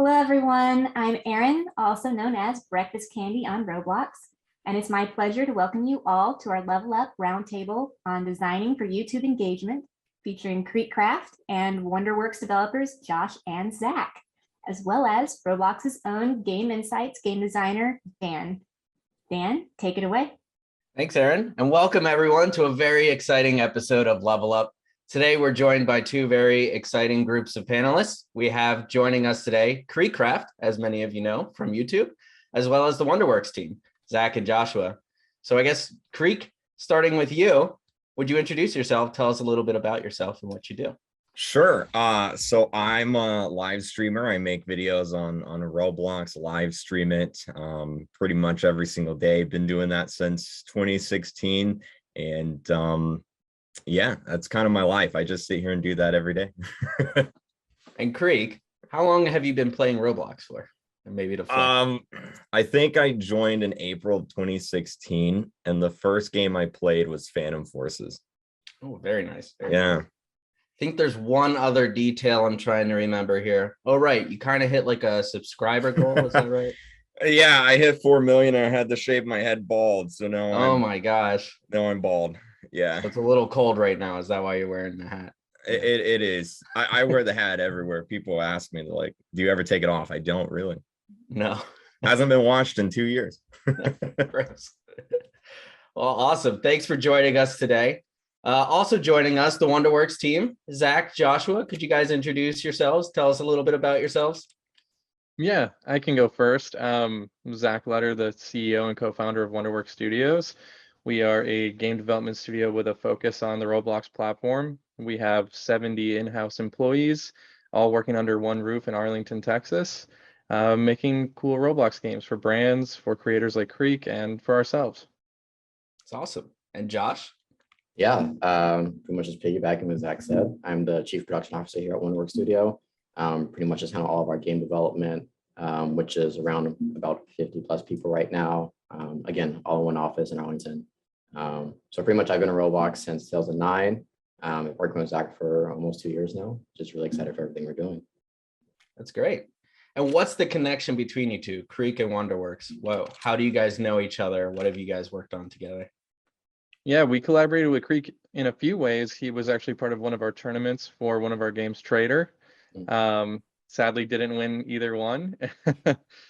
Hello, everyone. I'm Erin, also known as Breakfast Candy on Roblox, and it's my pleasure to welcome you all to our Level Up Roundtable on designing for YouTube engagement, featuring KreekCraft and WonderWorks developers Josh and Zach, as well as Roblox's own Game Insights game designer, Dan. Dan, take it away. Thanks, Erin, and welcome everyone to a very exciting episode of Level Up. Today, we're joined by two very exciting groups of panelists. We have joining us today, KreekCraft, as many of you know from YouTube, as well as the WonderWorks team, Zach and Joshua. So I guess, Kreek, starting with you, would you introduce yourself? Tell us a little bit about yourself and what you do. Sure. So I'm a live streamer. I make videos on Roblox, live stream it pretty much every single day. Been doing that since 2016. And yeah, that's kind of my life. I just sit here and do that every day. And Kreek, how long have you been playing Roblox for? And maybe to I think I joined in April of 2016, and the first game I played was Phantom Forces. Oh, very nice. Very yeah. Nice. I think there's one other detail I'm trying to remember here. Oh, right. You kind of hit like a subscriber goal. Is that right? Yeah, I hit 4 million and I had to shave my head bald. So now my gosh. Now I'm bald. Yeah. It's a little cold right now. Is that why you're wearing the hat? It is. I wear the hat everywhere. People ask me, like, do you ever take it off? I don't really. No. Hasn't been washed in 2 years. Gross. Well, awesome. Thanks for joining us today. Also joining us, the WonderWorks team, Zach, Joshua. Could you guys introduce yourselves? Tell us a little bit about yourselves. Yeah, I can go first. Zach Letter, the CEO and co-founder of WonderWorks Studios. We are a game development studio with a focus on the Roblox platform. We have 70 in-house employees, all working under one roof in Arlington, Texas, making cool Roblox games for brands, for creators like Kreek, and for ourselves. It's awesome. And Josh? Yeah, pretty much just piggybacking what Zach said. I'm the chief production officer here at WonderWorks Studio. Pretty much just handle all of our game development, which is around about 50 plus people right now. Again, all in one office in Arlington. So pretty much I've been in Roblox since 2009. I've worked with Zach for almost 2 years now. Just really excited for everything we're doing. That's great. And what's the connection between you two, Kreek and WonderWorks? Whoa, how do you guys know each other? What have you guys worked on together? Yeah, we collaborated with Kreek in a few ways. He was actually part of one of our tournaments for one of our games, Trader. Sadly, didn't win either one.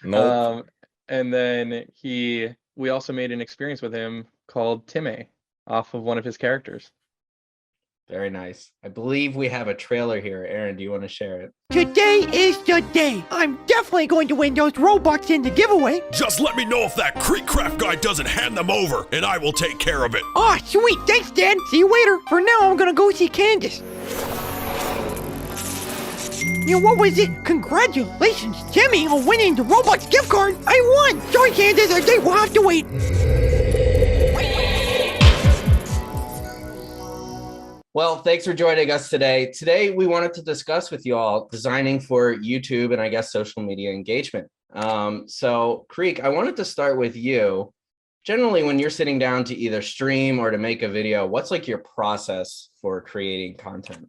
Nope. And then we also made an experience with him called TIMMEH off of one of his characters. Very nice. I believe we have a trailer here. Aaron, do you want to share it? Today is the day. I'm definitely going to win those Robux in the giveaway. Just let me know if that KreekCraft guy doesn't hand them over, and I will take care of it. Aw, sweet. Thanks, Dan. See you later. For now, I'm gonna go see Candace. You know, what was it? Congratulations, Timmy, on winning the Robux gift card. I won. Sorry, Candace. I think we'll have to wait. Well, thanks for joining us today. Today, we wanted to discuss with you all designing for YouTube and I guess social media engagement. So Kreek, I wanted to start with you. Generally, when you're sitting down to either stream or to make a video, what's like your process for creating content?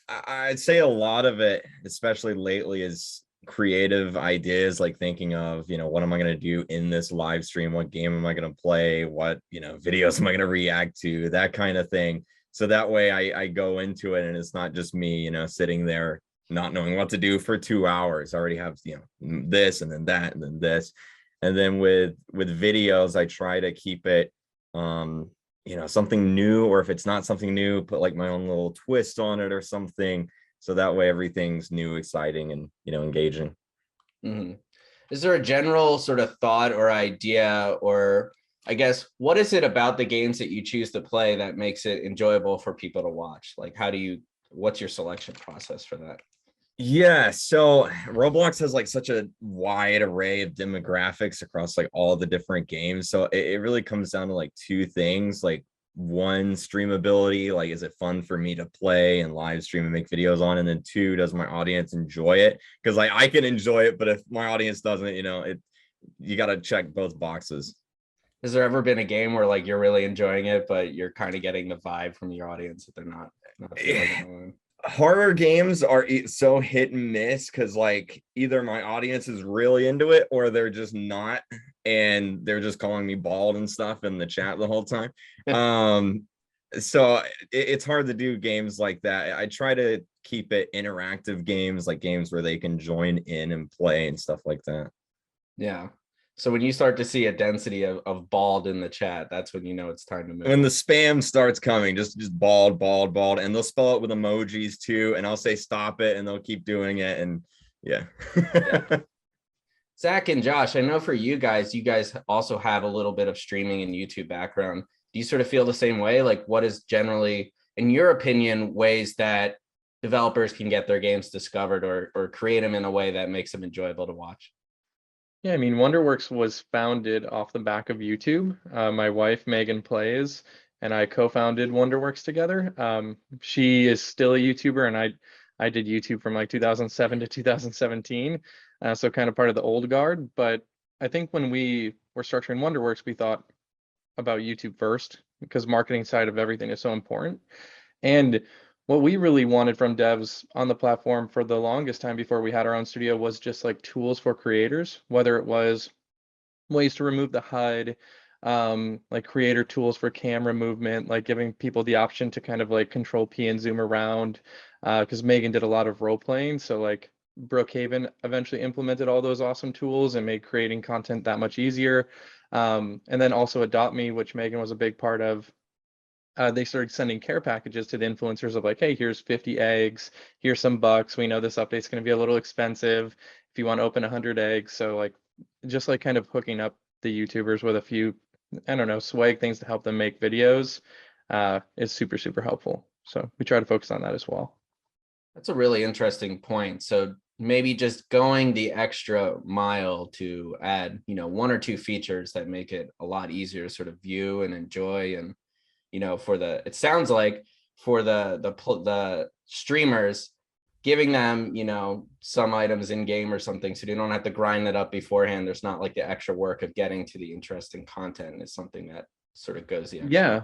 I'd say a lot of it, especially lately, is creative ideas, like thinking of, what am I going to do in this live stream? What game am I going to play? What, videos am I going to react to? That kind of thing. So that way I go into it and it's not just me, sitting there not knowing what to do for 2 hours. I already have, this and then that and then this. And then with videos, I try to keep it, something new, or if it's not something new, put like my own little twist on it or something. So that way everything's new, exciting, and, engaging. Mm-hmm. Is there a general sort of thought or idea, or I guess, what is it about the games that you choose to play that makes it enjoyable for people to watch? Like, what's your selection process for that? Yeah, so Roblox has like such a wide array of demographics across like all the different games. So it really comes down to like two things. Like, one, streamability, like, is it fun for me to play and live stream and make videos on? And then two, does my audience enjoy it? Because like I can enjoy it, but if my audience doesn't, you got to check both boxes. Has there ever been a game where like you're really enjoying it, but you're kind of getting the vibe from your audience that they're not feeling it? Horror games are so hit and miss because like either my audience is really into it or they're just not, and they're just calling me bald and stuff in the chat the whole time. So it's hard to do games like that. I try to keep it interactive games, like games where they can join in and play and stuff like that. Yeah. So when you start to see a density of bald in the chat, that's when you know it's time to move. When the spam starts coming, just bald, and they'll spell it with emojis too, and I'll say stop it, and they'll keep doing it, and yeah. Zach and Josh, I know for you guys also have a little bit of streaming and YouTube background. Do you sort of feel the same way? Like, what is generally, in your opinion, ways that developers can get their games discovered or create them in a way that makes them enjoyable to watch? Yeah, I mean, WonderWorks was founded off the back of YouTube. My wife, Megan, plays, and I co-founded WonderWorks together. She is still a YouTuber, and I did YouTube from like 2007 to 2017, so kind of part of the old guard. But I think when we were structuring WonderWorks, we thought about YouTube first because marketing side of everything is so important. And what we really wanted from devs on the platform for the longest time before we had our own studio was just like tools for creators, whether it was ways to remove the HUD, like creator tools for camera movement, like giving people the option to kind of like control P and zoom around, because Megan did a lot of role playing. So like Brookhaven eventually implemented all those awesome tools and made creating content that much easier. And then also Adopt Me, which Megan was a big part of. They started sending care packages to the influencers of like, hey, here's 50 eggs, here's some bucks. We know this update's going to be a little expensive if you want to open 100 eggs. So like, just like kind of hooking up the YouTubers with a few, I don't know, swag things to help them make videos is super, super helpful. So we try to focus on that as well. That's a really interesting point. So maybe just going the extra mile to add, one or two features that make it a lot easier to sort of view and enjoy. And it sounds like for the streamers, giving them, some items in game or something, so they don't have to grind it up beforehand. There's not like the extra work of getting to the interesting content is something that sort of goes the extra. Yeah.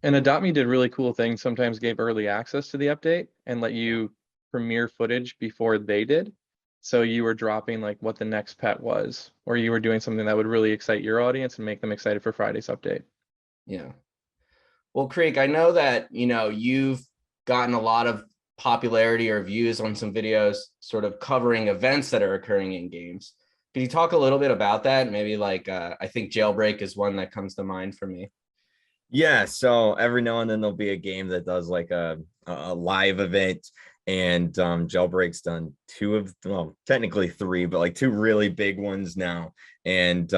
And Adopt Me did really cool things, sometimes gave early access to the update and let you premiere footage before they did. So you were dropping like what the next pet was, or you were doing something that would really excite your audience and make them excited for Friday's update. Yeah. Well, Kreek, I know that, you've gotten a lot of popularity or views on some videos sort of covering events that are occurring in games. Could you talk a little bit about that? Maybe like, I think Jailbreak is one that comes to mind for me. Yeah, so every now and then there'll be a game that does like a live event, and Jailbreak's done technically three, but like two really big ones now. And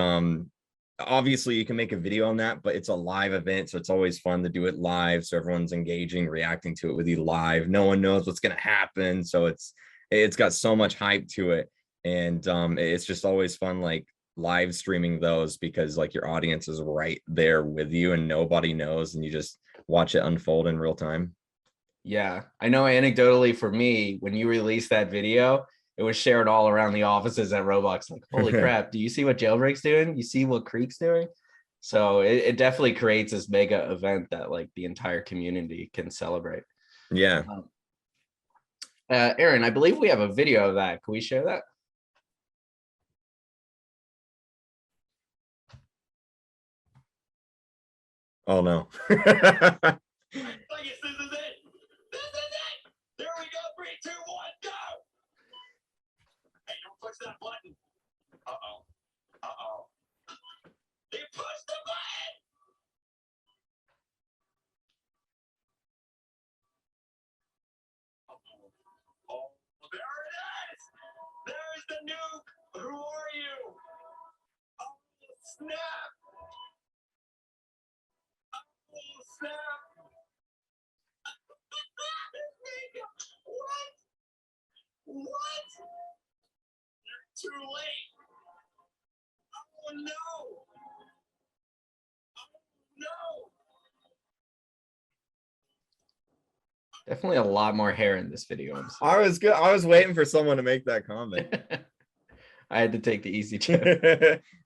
obviously you can make a video on that, but it's a live event, so it's always fun to do it live, so everyone's engaging, reacting to it with you live. No one knows what's going to happen, so it's got so much hype to it. And it's just always fun like live streaming those, because like your audience is right there with you and nobody knows, and you just watch it unfold in real time. Yeah, I know anecdotally for me, when you released that video, it was shared all around the offices at Roblox. Like, holy crap, do you see what Jailbreak's doing? You see what Kreek's doing? So it definitely creates this mega event that like the entire community can celebrate. Yeah. Aaron, I believe we have a video of that. Can we share that? Oh no. I guess this is it. This is it. There we go. 3, 2, 1, go. Hey, don't push that button. Uh-oh. Uh-oh. They pushed the button. Uh-oh. Oh, there it is. There's the nuke. Who are you? Oh, snap. Oh, snap. What? What? You're too late. Oh no. Oh no. Definitely a lot more hair in this video. I was good. I was waiting for someone to make that comment. I had to take the easy joke.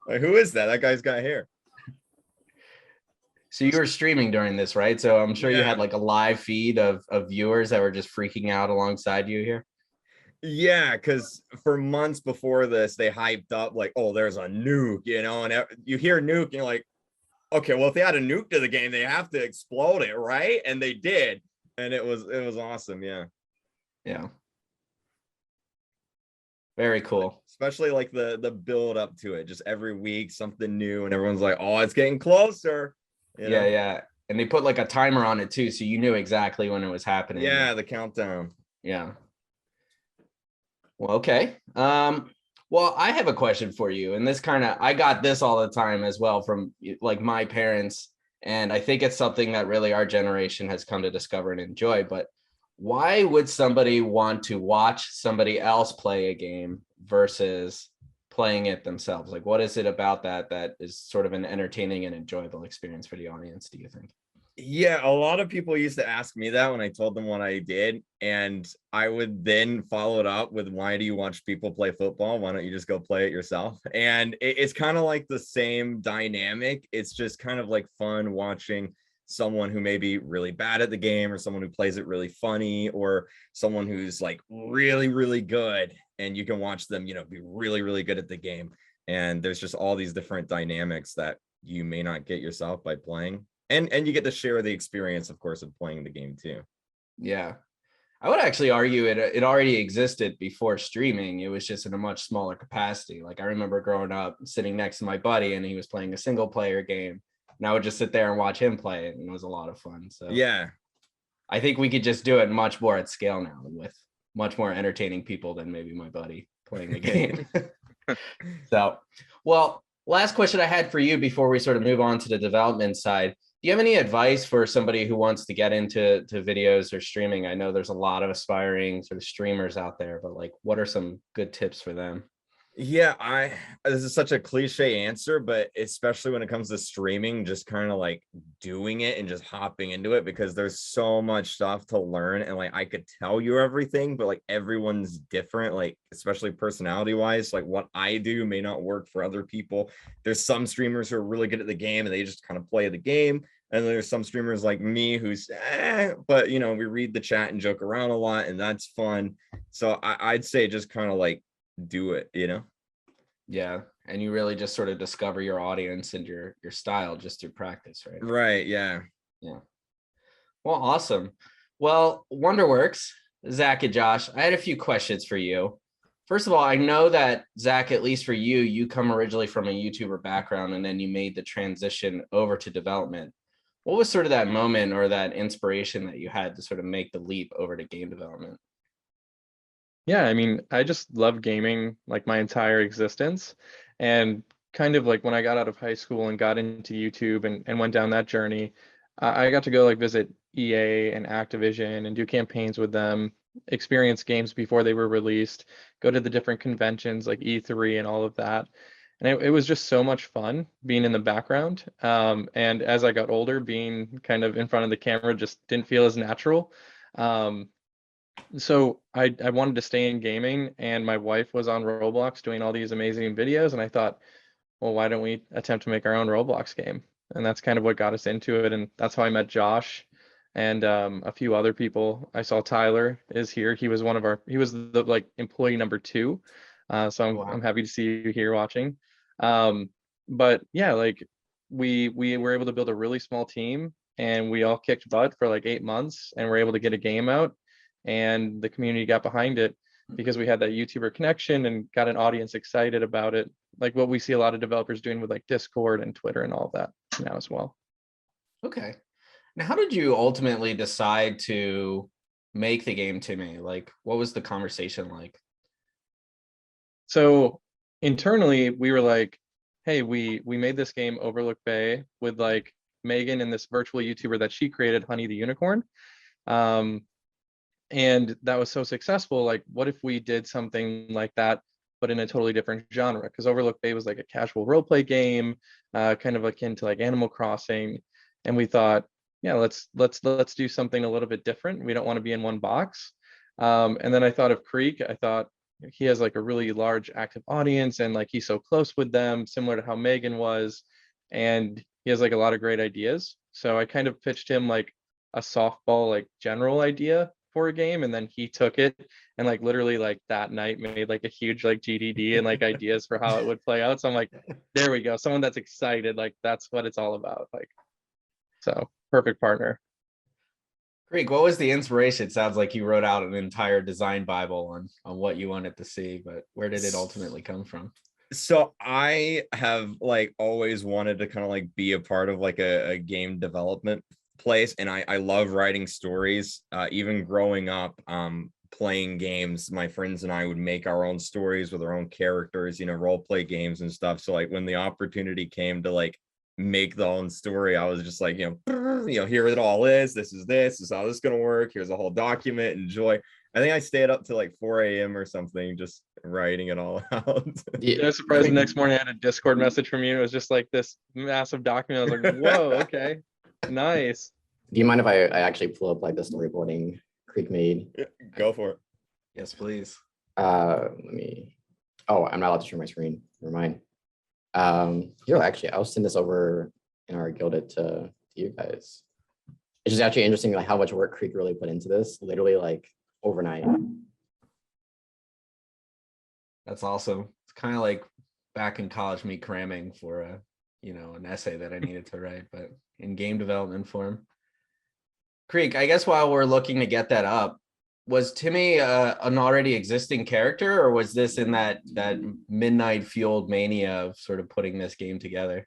Like, who is that? That guy's got hair. So you were streaming during this, right? So I'm sure you Yeah. had like a live feed of viewers that were just freaking out alongside you here. Yeah, because for months before this, they hyped up like, oh, there's a nuke, and you hear nuke, and you're like, okay, well, if they had a nuke to the game, they have to explode it, right? And they did, and it was awesome, yeah. Yeah. Very cool. Especially like the build up to it, just every week something new, and everyone's like, oh, it's getting closer. Yeah, yeah. And they put like a timer on it too, so you knew exactly when it was happening. Yeah, the countdown. Yeah. Well, okay. Well, I have a question for you, and this I got this all the time as well from like my parents, and I think it's something that really our generation has come to discover and enjoy. But why would somebody want to watch somebody else play a game versus playing it themselves? Like, what is it about that is sort of an entertaining and enjoyable experience for the audience, do you think? Yeah, a lot of people used to ask me that when I told them what I did, and I would then follow it up with, why do you watch people play football? Why don't you just go play it yourself? And it's kind of like the same dynamic. It's just kind of like fun watching someone who may be really bad at the game, or someone who plays it really funny, or someone who's like really, really good, and you can watch them, be really, really good at the game. And there's just all these different dynamics that you may not get yourself by playing. And you get to share the experience, of course, of playing the game too. Yeah. I would actually argue it already existed before streaming. It was just in a much smaller capacity. Like I remember growing up sitting next to my buddy, and he was playing a single player game, and I would just sit there and watch him play it, and it was a lot of fun. So yeah, I think we could just do it much more at scale now with much more entertaining people than maybe my buddy playing the game. So, well, last question I had for you before we sort of move on to the development side. Do you have any advice for somebody who wants to get into videos or streaming? I know there's a lot of aspiring sort of streamers out there, but like, what are some good tips for them? Yeah, this is such a cliche answer, but especially when it comes to streaming, just kind of like doing it and just hopping into it, because there's so much stuff to learn. And like I could tell you everything, but like everyone's different, like especially personality wise. Like what I do may not work for other people. There's some streamers who are really good at the game and they just kind of play the game. And there's some streamers like me who's but we read the chat and joke around a lot, and that's fun. So I'd say just kind of like do it. Yeah, and you really just sort of discover your audience and your style just through practice, right? Right, yeah. Well, awesome. Well, WonderWorks, Zach and Josh, I had a few questions for you. First of all, I know that Zach, at least for you come originally from a YouTuber background, and then you made the transition over to development. What was sort of that moment or that inspiration that you had to sort of make the leap over to game development? Yeah, I mean, I just love gaming like my entire existence. And kind of like when I got out of high school and got into YouTube and went down that journey, I got to go like visit EA and Activision and do campaigns with them, experience games before they were released, go to the different conventions like E3 and all of that. And it was just so much fun being in the background. And as I got older, being kind of in front of the camera just didn't feel as natural. So I wanted to stay in gaming, and my wife was on Roblox doing all these amazing videos, and I thought, well, why don't we attempt to make our own Roblox game? And that's kind of what got us into it, and that's how I met Josh and a few other people. I saw Tyler is here. He was the like employee number 2. So I'm happy to see you here watching. But yeah, like we were able to build a really small team, and we all kicked butt for like 8 months, and we're able to get a game out. And the community got behind it because we had that YouTuber connection and got an audience excited about it, like what we see a lot of developers doing with like Discord and Twitter and all of that now as well. Okay. Now, how did you ultimately decide to make the game, TIMMEH? Like, what was the conversation like? So internally, we were like, hey, we made this game Overlook Bay with like Megan and this virtual YouTuber that she created, Honey the Unicorn. And that was so successful. Like, what if we did something like that, but in a totally different genre? Because Overlook Bay was like a casual role play game, kind of akin to like Animal Crossing. And we thought, yeah, let's do something a little bit different. We don't want to be in one box. And then I thought of Kreek. I thought he has like a really large active audience, and like he's so close with them, similar to how Megan was. And he has like a lot of great ideas. So I kind of pitched him like a softball, like general idea for a game, and then he took it and like literally like that night made like a huge like GDD and like ideas for how it would play out. So I'm like, there we go, someone that's excited, like that's what it's all about. Like, so perfect partner. Creek, what was the inspiration? It sounds like you wrote out an entire design Bible on what you wanted to see, but where did it ultimately come from? So I have like always wanted to kind of like be a part of like a game development place, and I love writing stories. Even growing up, playing games, my friends and I would make our own stories with our own characters, you know, role play games and stuff. So like when the opportunity came to like make the own story, I was just like, here it all is. This is how this is gonna work. Here's a whole document. Enjoy. I think I stayed up till like 4 a.m. or something, just writing it all out. Yeah, I was surprised the next morning I had a Discord message from you. It was just like this massive document. I was like, whoa, okay, nice. Do you mind if I actually pull up like the storyboarding Creek made? Go for it. Yes, please. Let me. Oh, I'm not allowed to share my screen. Never mind. Here, actually, I'll send this over in our Gilded to you guys. It's just actually interesting like how much work Creek really put into this, literally like overnight. That's awesome. It's kind of like back in college, me cramming for an essay that I needed to write, but in game development form. Creek, I guess while we're looking to get that up, was TIMMEH an already existing character, or was this in that midnight fueled mania of sort of putting this game together?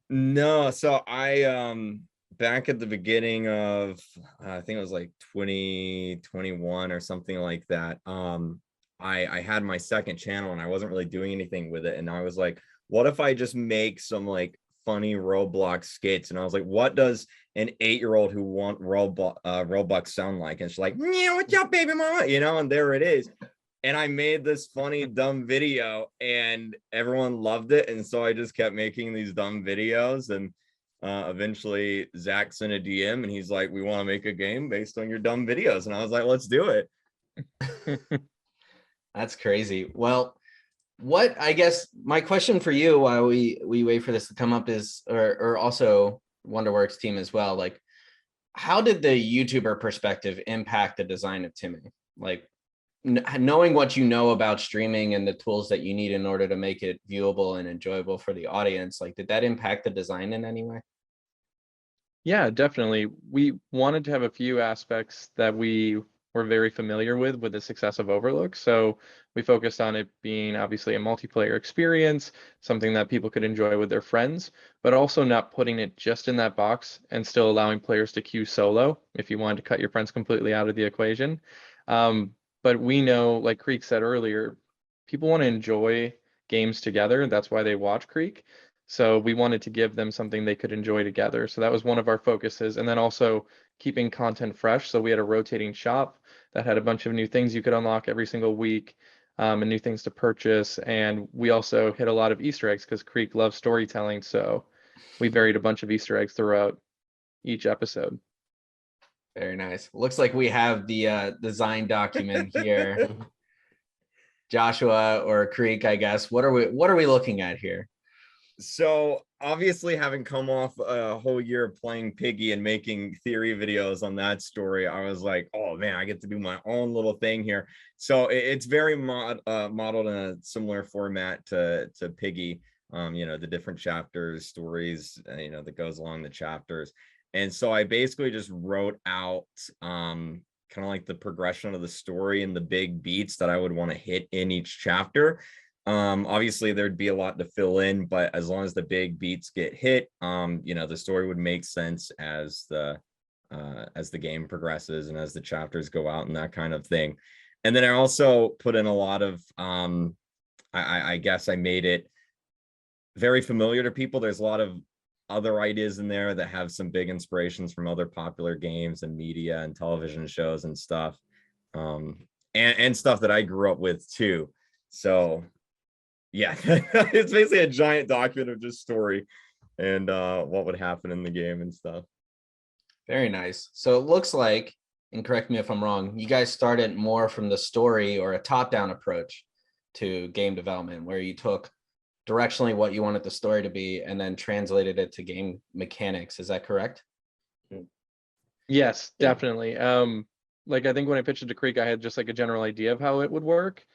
No, so I back at the beginning of I think it was like 2021 or something like that. I had my second channel and I wasn't really doing anything with it, and I was like, what if I just make some like funny Roblox skits? And I was like, what does an 8-year-old who want Roblox sound like? And she's like, yeah, what's up, baby mama? And there it is. And I made this funny, dumb video and everyone loved it. And so I just kept making these dumb videos. And eventually Zach sent a DM and he's like, we want to make a game based on your dumb videos. And I was like, let's do it. That's crazy. Well, what I guess my question for you while we wait for this to come up is, or also WonderWorks team as well, like how did the YouTuber perspective impact the design of TIMMEH? Like knowing what you know about streaming and the tools that you need in order to make it viewable and enjoyable for the audience, like did that impact the design in any way? Yeah, definitely. We wanted to have a few aspects that we were very familiar with the success of Overlook. So we focused on it being obviously a multiplayer experience, something that people could enjoy with their friends, but also not putting it just in that box and still allowing players to queue solo if you wanted to cut your friends completely out of the equation. But we know, like Creek said earlier, people want to enjoy games together. That's why they watch Creek. So we wanted to give them something they could enjoy together. So that was one of our focuses. And then also keeping content fresh. So we had a rotating shop that had a bunch of new things you could unlock every single week, and new things to purchase. And we also hit a lot of Easter eggs because Creek loves storytelling. So we buried a bunch of Easter eggs throughout each episode. Very nice. Looks like we have the design document here. Joshua or Creek, I guess. What are we looking at here? So obviously, having come off a whole year of playing Piggy and making theory videos on that story, I was like, oh man, I get to do my own little thing here. So it's very modeled in a similar format to Piggy. The different chapters, stories, that goes along the chapters. And so I basically just wrote out kind of like the progression of the story and the big beats that I would want to hit in each chapter. Obviously there'd be a lot to fill in, but as long as the big beats get hit, the story would make sense as the game progresses and as the chapters go out and that kind of thing. And then I also put in a lot of I guess I made it very familiar to people. There's a lot of other ideas in there that have some big inspirations from other popular games and media and television shows and stuff, and stuff that I grew up with too. So yeah, it's basically a giant document of just story and what would happen in the game and stuff. Very nice. So it looks like, and correct me if I'm wrong, you guys started more from the story or a top-down approach to game development, where you took directionally what you wanted the story to be, and then translated it to game mechanics. Is that correct? Yes, Yeah. definitely. Like I think when I pitched it to Creek, I had just like a general idea of how it would work.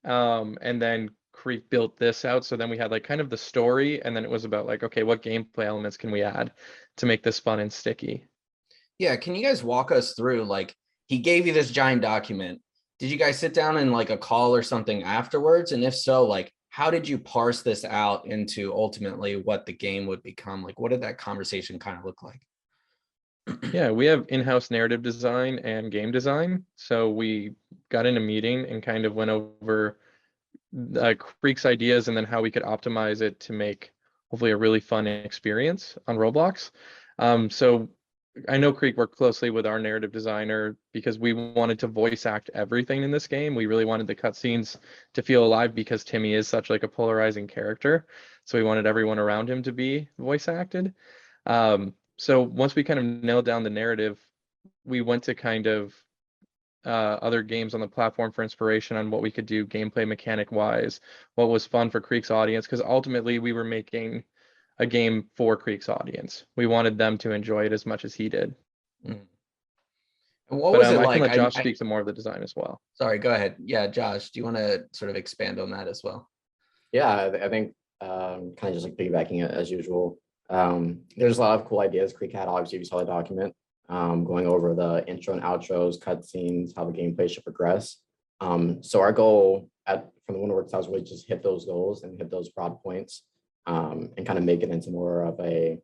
And then Creek built this out. So then we had like kind of the story, and then it was about like, okay, what gameplay elements can we add to make this fun and sticky? Yeah, can you guys walk us through, like, he gave you this giant document. Did you guys sit down in like a call or something afterwards? And if so, like, how did you parse this out into ultimately what the game would become? Like, what did that conversation kind of look like? Yeah, we have in-house narrative design and game design. So we got in a meeting and kind of went over Creek's ideas and then how we could optimize it to make hopefully a really fun experience on Roblox. So I know Creek worked closely with our narrative designer because we wanted to voice act everything in this game. We really wanted the cutscenes to feel alive because TIMMEH is such like a polarizing character. So we wanted everyone around him to be voice acted. So once we kind of nailed down the narrative, we went to kind of other games on the platform for inspiration on what we could do gameplay mechanic wise, what was fun for Creek's audience, because ultimately we were making a game for Creek's audience. We wanted them to enjoy it as much as he did. And what But was it I can like? let Josh speak to more of the design as well. Sorry, go ahead. Yeah, Josh, do you want to sort of expand on that as well? Yeah, I think kind of just like piggybacking it as usual. There's a lot of cool ideas Creek had. Obviously, if you saw the document, going over the intro and outros, cutscenes, how the gameplay should progress. So our goal from the WonderWorks was really just hit those goals and hit those broad points, and kind of make it into more of a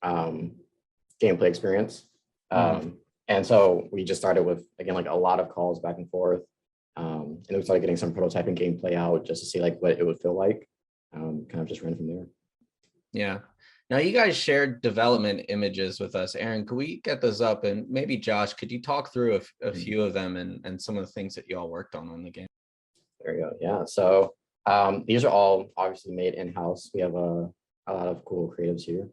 gameplay experience. And so we just started with, again, like a lot of calls back and forth. And we started getting some prototyping gameplay out just to see like what it would feel like. Kind of just ran from there. Yeah. Now you guys shared development images with us. Aaron, could we get those up? And maybe Josh, could you talk through a few of them and some of the things that you all worked on the game? There you go. Yeah. So these are all obviously made in-house. We have a lot of cool creatives here.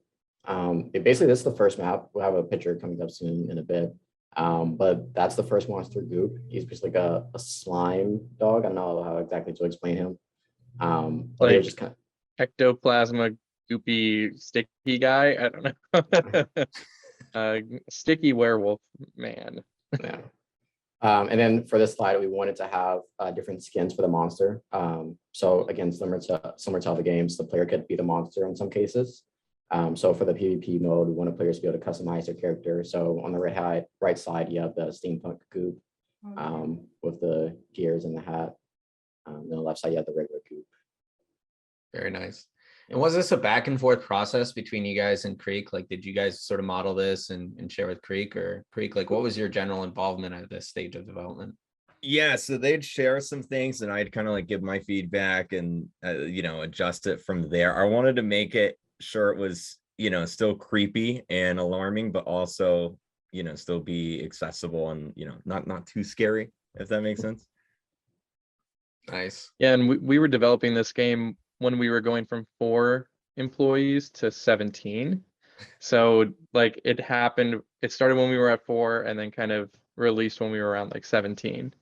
Basically, this is the first map. We'll have a picture coming up soon in a bit. But that's the first monster Goop. He's basically like a slime dog. I don't know how exactly to explain him. But he was just kind of Ectoplasma, goopy, sticky guy. I don't know. Sticky werewolf man. yeah. And then for this slide, we wanted to have different skins for the monster. So again, similar to other games, the player could be the monster in some cases. So for the PvP mode, we want players to be able to customize their character. So on the right side, you have the steampunk Goop with the gears and the hat. On the left side, you have the regular Goop. Very nice. And was this a back and forth process between you guys and Creek? Like, did you guys sort of model this and share with Creek, or Creek, like, what was your general involvement at this stage of development? Yeah, so they'd share some things and I'd kind of like give my feedback and adjust it from there. I wanted to make it sure it was still creepy and alarming, but also still be accessible and not too scary, if that makes sense. Nice. Yeah, and we were developing this game when we were going from 4 employees to 17. So like it started when we were at 4 and then kind of released when we were around like 17.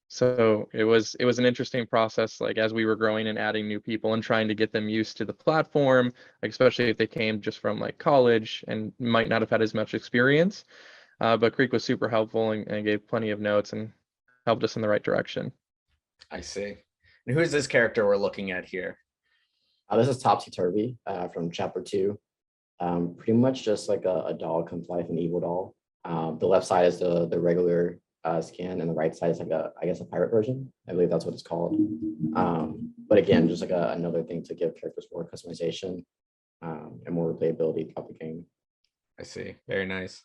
So it was an interesting process, like as we were growing and adding new people and trying to get them used to the platform, like especially if they came just from like college and might not have had as much experience. But Creek was super helpful and gave plenty of notes and helped us in the right direction. I see. And who is this character we're looking at here? This is Topsy Turvy from Chapter 2. Pretty much just like a doll comes to life, an evil doll. The left side is the regular skin, and the right side is like I guess a pirate version. I believe that's what it's called. But again, just like another thing to give characters more customization and more replayability throughout the game. I see. Very nice.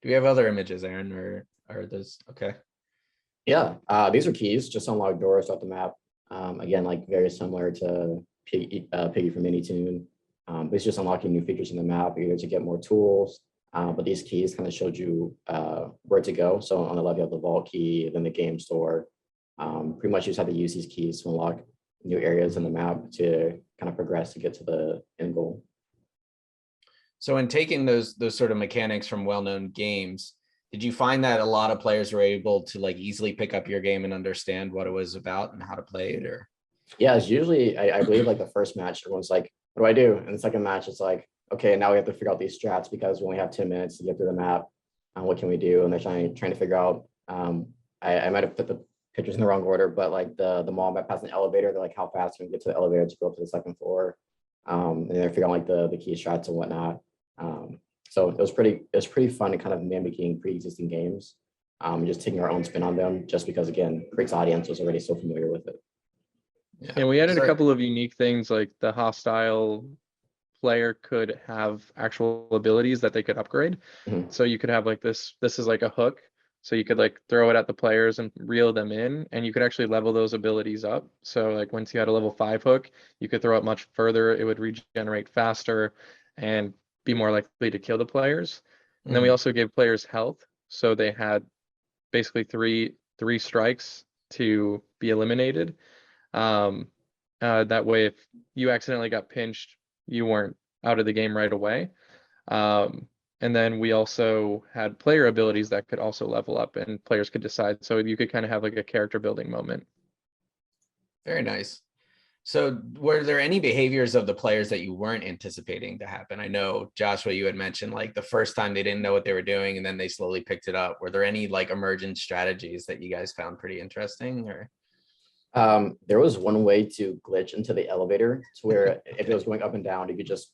Do we have other images, Aaron, or are those okay? Yeah, these are keys, just unlock doors throughout the map. Again, like very similar to Piggy from Minitoon. It's just unlocking new features in the map, either to get more tools. But these keys kind of showed you where to go. So on the left, you have the vault key, then the game store. Pretty much you just have to use these keys to unlock new areas in the map to kind of progress to get to the end goal. So in taking those sort of mechanics from well-known games, did you find that a lot of players were able to like easily pick up your game and understand what it was about and how to play it? Or Yeah, it's usually I believe like the first match, everyone's like, what do I do? And the second match, it's like, okay, now we have to figure out these strats because we only have 10 minutes to get through the map. What can we do? And they're trying to figure out. I might have put the pictures in the wrong order, but like the mall might pass an elevator. They're like, how fast can we get to the elevator to go up to the second floor? And they're figuring out like the key strats and whatnot. So it was pretty fun and kind of mimicking pre-existing games. Just taking our own spin on them, just because again, Creek's audience was already so familiar with it. Yeah. And we added a couple of unique things, like the hostile player could have actual abilities that they could upgrade. Mhm. So you could have like this is like a hook. So you could like throw it at the players and reel them in, and you could actually level those abilities up. So like once you had a level 5 hook, you could throw it much further. It would regenerate faster and be more likely to kill the players. And then we Mhm. also gave players health. So they had basically three strikes to be eliminated. That way, if you accidentally got pinched, you weren't out of the game right away. And then we also had player abilities that could also level up, and players could decide. So you could kind of have like a character building moment. Very nice. So were there any behaviors of the players that you weren't anticipating to happen? I know, Joshua, you had mentioned like the first time they didn't know what they were doing and then they slowly picked it up. Were there any like emergent strategies that you guys found pretty interesting, or? There was one way to glitch into the elevator to where if it was going up and down, you could just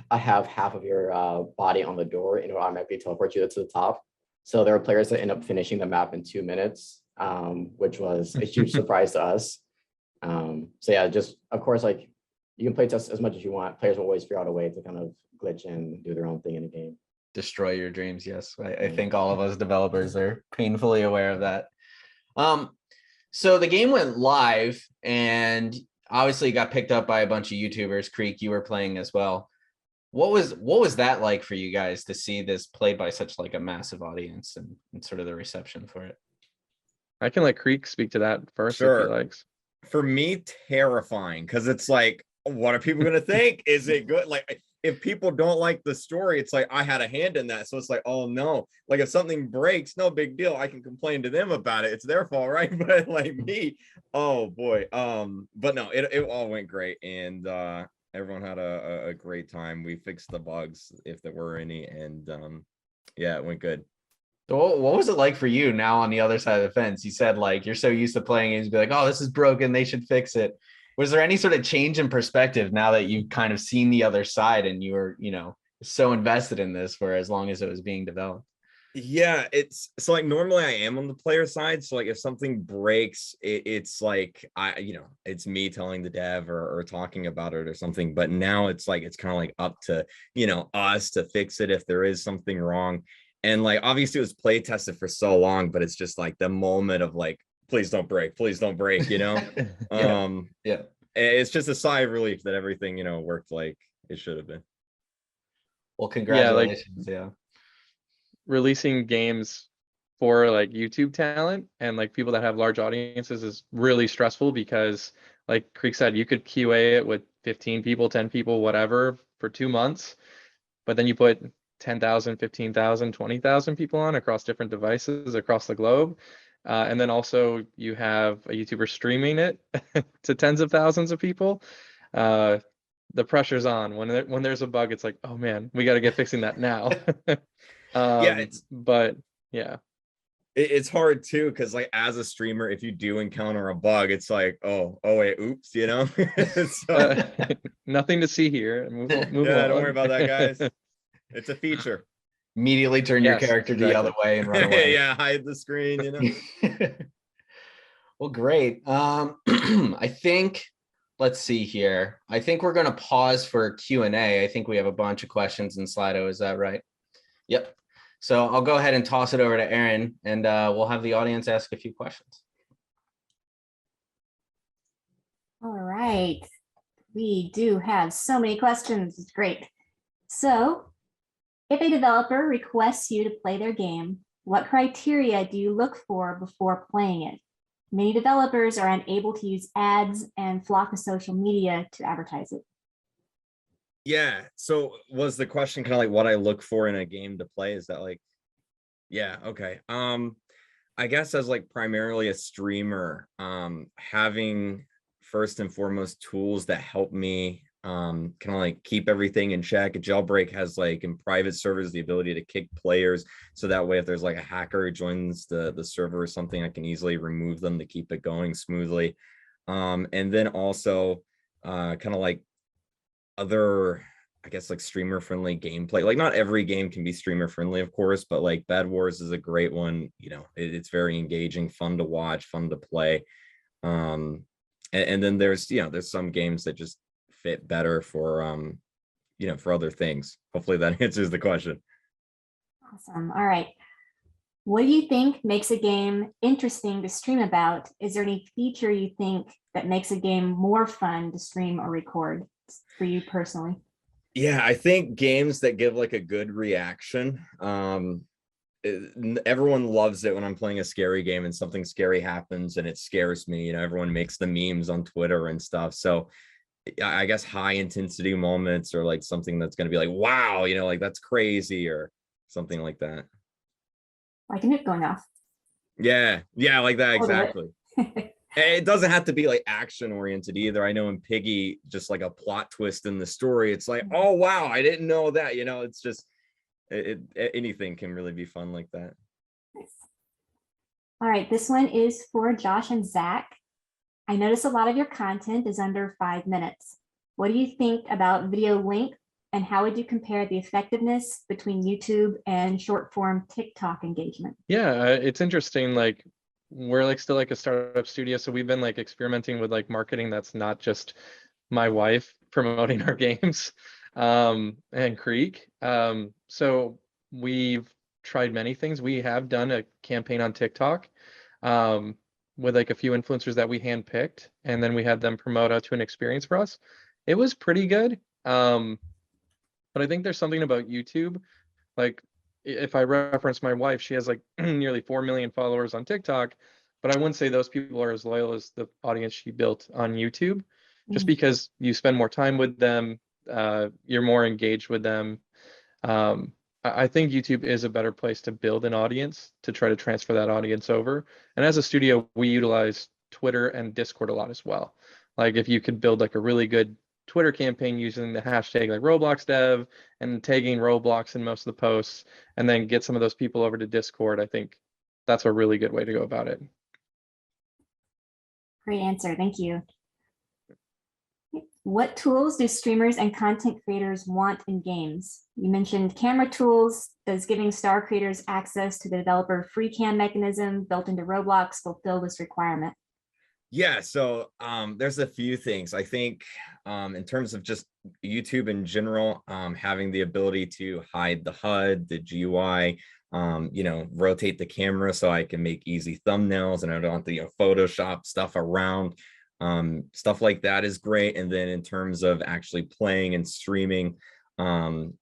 have half of your body on the door and it would automatically teleport you to the top. So there were players that end up finishing the map in 2 minutes, which was a huge surprise to us. So yeah, just of course, like you can play test as much as you want. Players will always figure out a way to kind of glitch and do their own thing in the game. Destroy your dreams. Yes, I think all of us developers are painfully aware of that. So the game went live and obviously got picked up by a bunch of YouTubers. Kreek, you were playing as well. What was that like for you guys to see this played by such like a massive audience and sort of the reception for it? I can let Kreek speak to that first if he Sure. likes. For me, terrifying, because it's like, what are people gonna think? Is it good? Like, if people don't like the story, it's like I had a hand in that. So it's like, oh no, like if something breaks, no big deal. I can complain to them about it. It's their fault, right? But like me, oh boy. But no, it all went great, and everyone had a great time. We fixed the bugs if there were any, and yeah, it went good. So what was it like for you now on the other side of the fence? You said like you're so used to playing games, be like, oh, this is broken, they should fix it. Was there any sort of change in perspective now that you've kind of seen the other side and you were, so invested in this for as long as it was being developed? Yeah, it's so like normally I am on the player side. So like if something breaks, it's like it's me telling the dev or talking about it or something. But now it's like it's kind of like up to us to fix it if there is something wrong. And like obviously it was play tested for so long, but it's just like the moment of like, please don't break, Yeah. Yeah. It's just a sigh of relief that everything worked like it should have been. Well, Yeah, like congratulations. Yeah. releasing games for like YouTube talent and like people that have large audiences is really stressful because like Kreek said, you could QA it with 15 people, 10 people, whatever for 2 months, but then you put 10,000, 15,000, 20,000 people on across different devices across the globe. And then also you have a YouTuber streaming it to tens of thousands of people. The pressure's on when there's a bug. It's like, oh man, we got to get fixing that now. Yeah, But yeah, it's hard too because like as a streamer, if you do encounter a bug, it's like, oh wait, oops, so nothing to see here. Move yeah, on. don't worry about that, guys. It's a feature. Immediately turn your Yes, character the exactly. other way and run away. Yeah, hide the screen. Well, great. I think, let's see here. I think we're going to pause for Q&A. I think we have a bunch of questions in Slido. Is that right? Yep. So I'll go ahead and toss it over to Aaron, and we'll have the audience ask a few questions. All right. We do have so many questions. It's great. So if a developer requests you to play their game, what criteria do you look for before playing it? Many developers are unable to use ads and flock to social media to advertise it. Yeah. So was the question kind of like what I look for in a game to play? Is that like, yeah, okay. I guess as like primarily a streamer, having first and foremost tools that help me kind of like keep everything in check. A jailbreak has like in private servers the ability to kick players, so that way if there's like a hacker who joins the server or something, I can easily remove them to keep it going smoothly. And then also kind of like other, I guess, like streamer friendly gameplay. Like not every game can be streamer friendly, of course, but like Bed Wars is a great one. You know, it's very engaging, fun to watch, fun to play. And then there's, you know, there's some games that just fit better for you know, for other things. Hopefully that answers the question. Awesome. All right. What do you think makes a game interesting to stream about? Is there any feature you think that makes a game more fun to stream or record for you personally? Yeah, I think games that give like a good reaction. Everyone loves it when I'm playing a scary game and something scary happens and it scares me. You know, everyone makes the memes on Twitter and stuff. So I guess high intensity moments, or like something that's going to be like, wow, you know, like that's crazy, or something like that. Like a nuke going off. Yeah, like that, exactly. It. It doesn't have to be like action oriented either. I know in Piggy, just like a plot twist in the story, it's like, oh wow, I didn't know that. You know, it's just anything can really be fun like that. Nice. All right, this one is for Josh and Zach. I notice a lot of your content is under 5 minutes. What do you think about video length, and how would you compare the effectiveness between YouTube and short form TikTok engagement? Yeah, it's interesting. Like we're like still like a startup studio, so we've been like experimenting with like marketing that's not just my wife promoting our games and Creek. So we've tried many things. We have done a campaign on TikTok with like a few influencers that we handpicked, and then we had them promote out to an experience for us. It was pretty good. But I think there's something about YouTube. Like if I reference my wife, she has like nearly 4 million followers on TikTok, but I wouldn't say those people are as loyal as the audience she built on YouTube, just because you spend more time with them, you're more engaged with them. I think YouTube is a better place to build an audience, to try to transfer that audience over. And as a studio, we utilize Twitter and Discord a lot as well. Like if you could build like a really good Twitter campaign using the hashtag like Roblox Dev and tagging Roblox in most of the posts, and then get some of those people over to Discord, I think that's a really good way to go about it. Great answer. Thank you. What tools do streamers and content creators want in games? You mentioned camera tools. Does giving star creators access to the developer free cam mechanism built into Roblox fulfill this requirement? Yeah, so there's a few things. I think in terms of just YouTube in general, having the ability to hide the HUD, the GUI, you know, rotate the camera so I can make easy thumbnails and I don't have to, you know, Photoshop stuff around. Stuff like that is great. And then in terms of actually playing and streaming,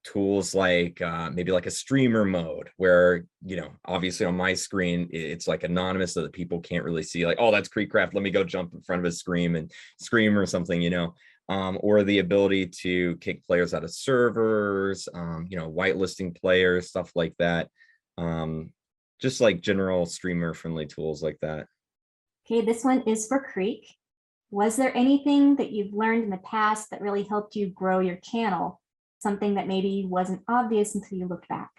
tools like maybe like a streamer mode where, you know, obviously on my screen it's like anonymous so that people can't really see like, oh, that's KreekCraft, let me go jump in front of his screen and scream or something, you know. Or the ability to kick players out of servers, you know, whitelisting players, stuff like that. Just like general streamer friendly tools like that. Okay, this one is for Creek. Was there anything that you've learned in the past that really helped you grow your channel? Something that maybe wasn't obvious until you looked back?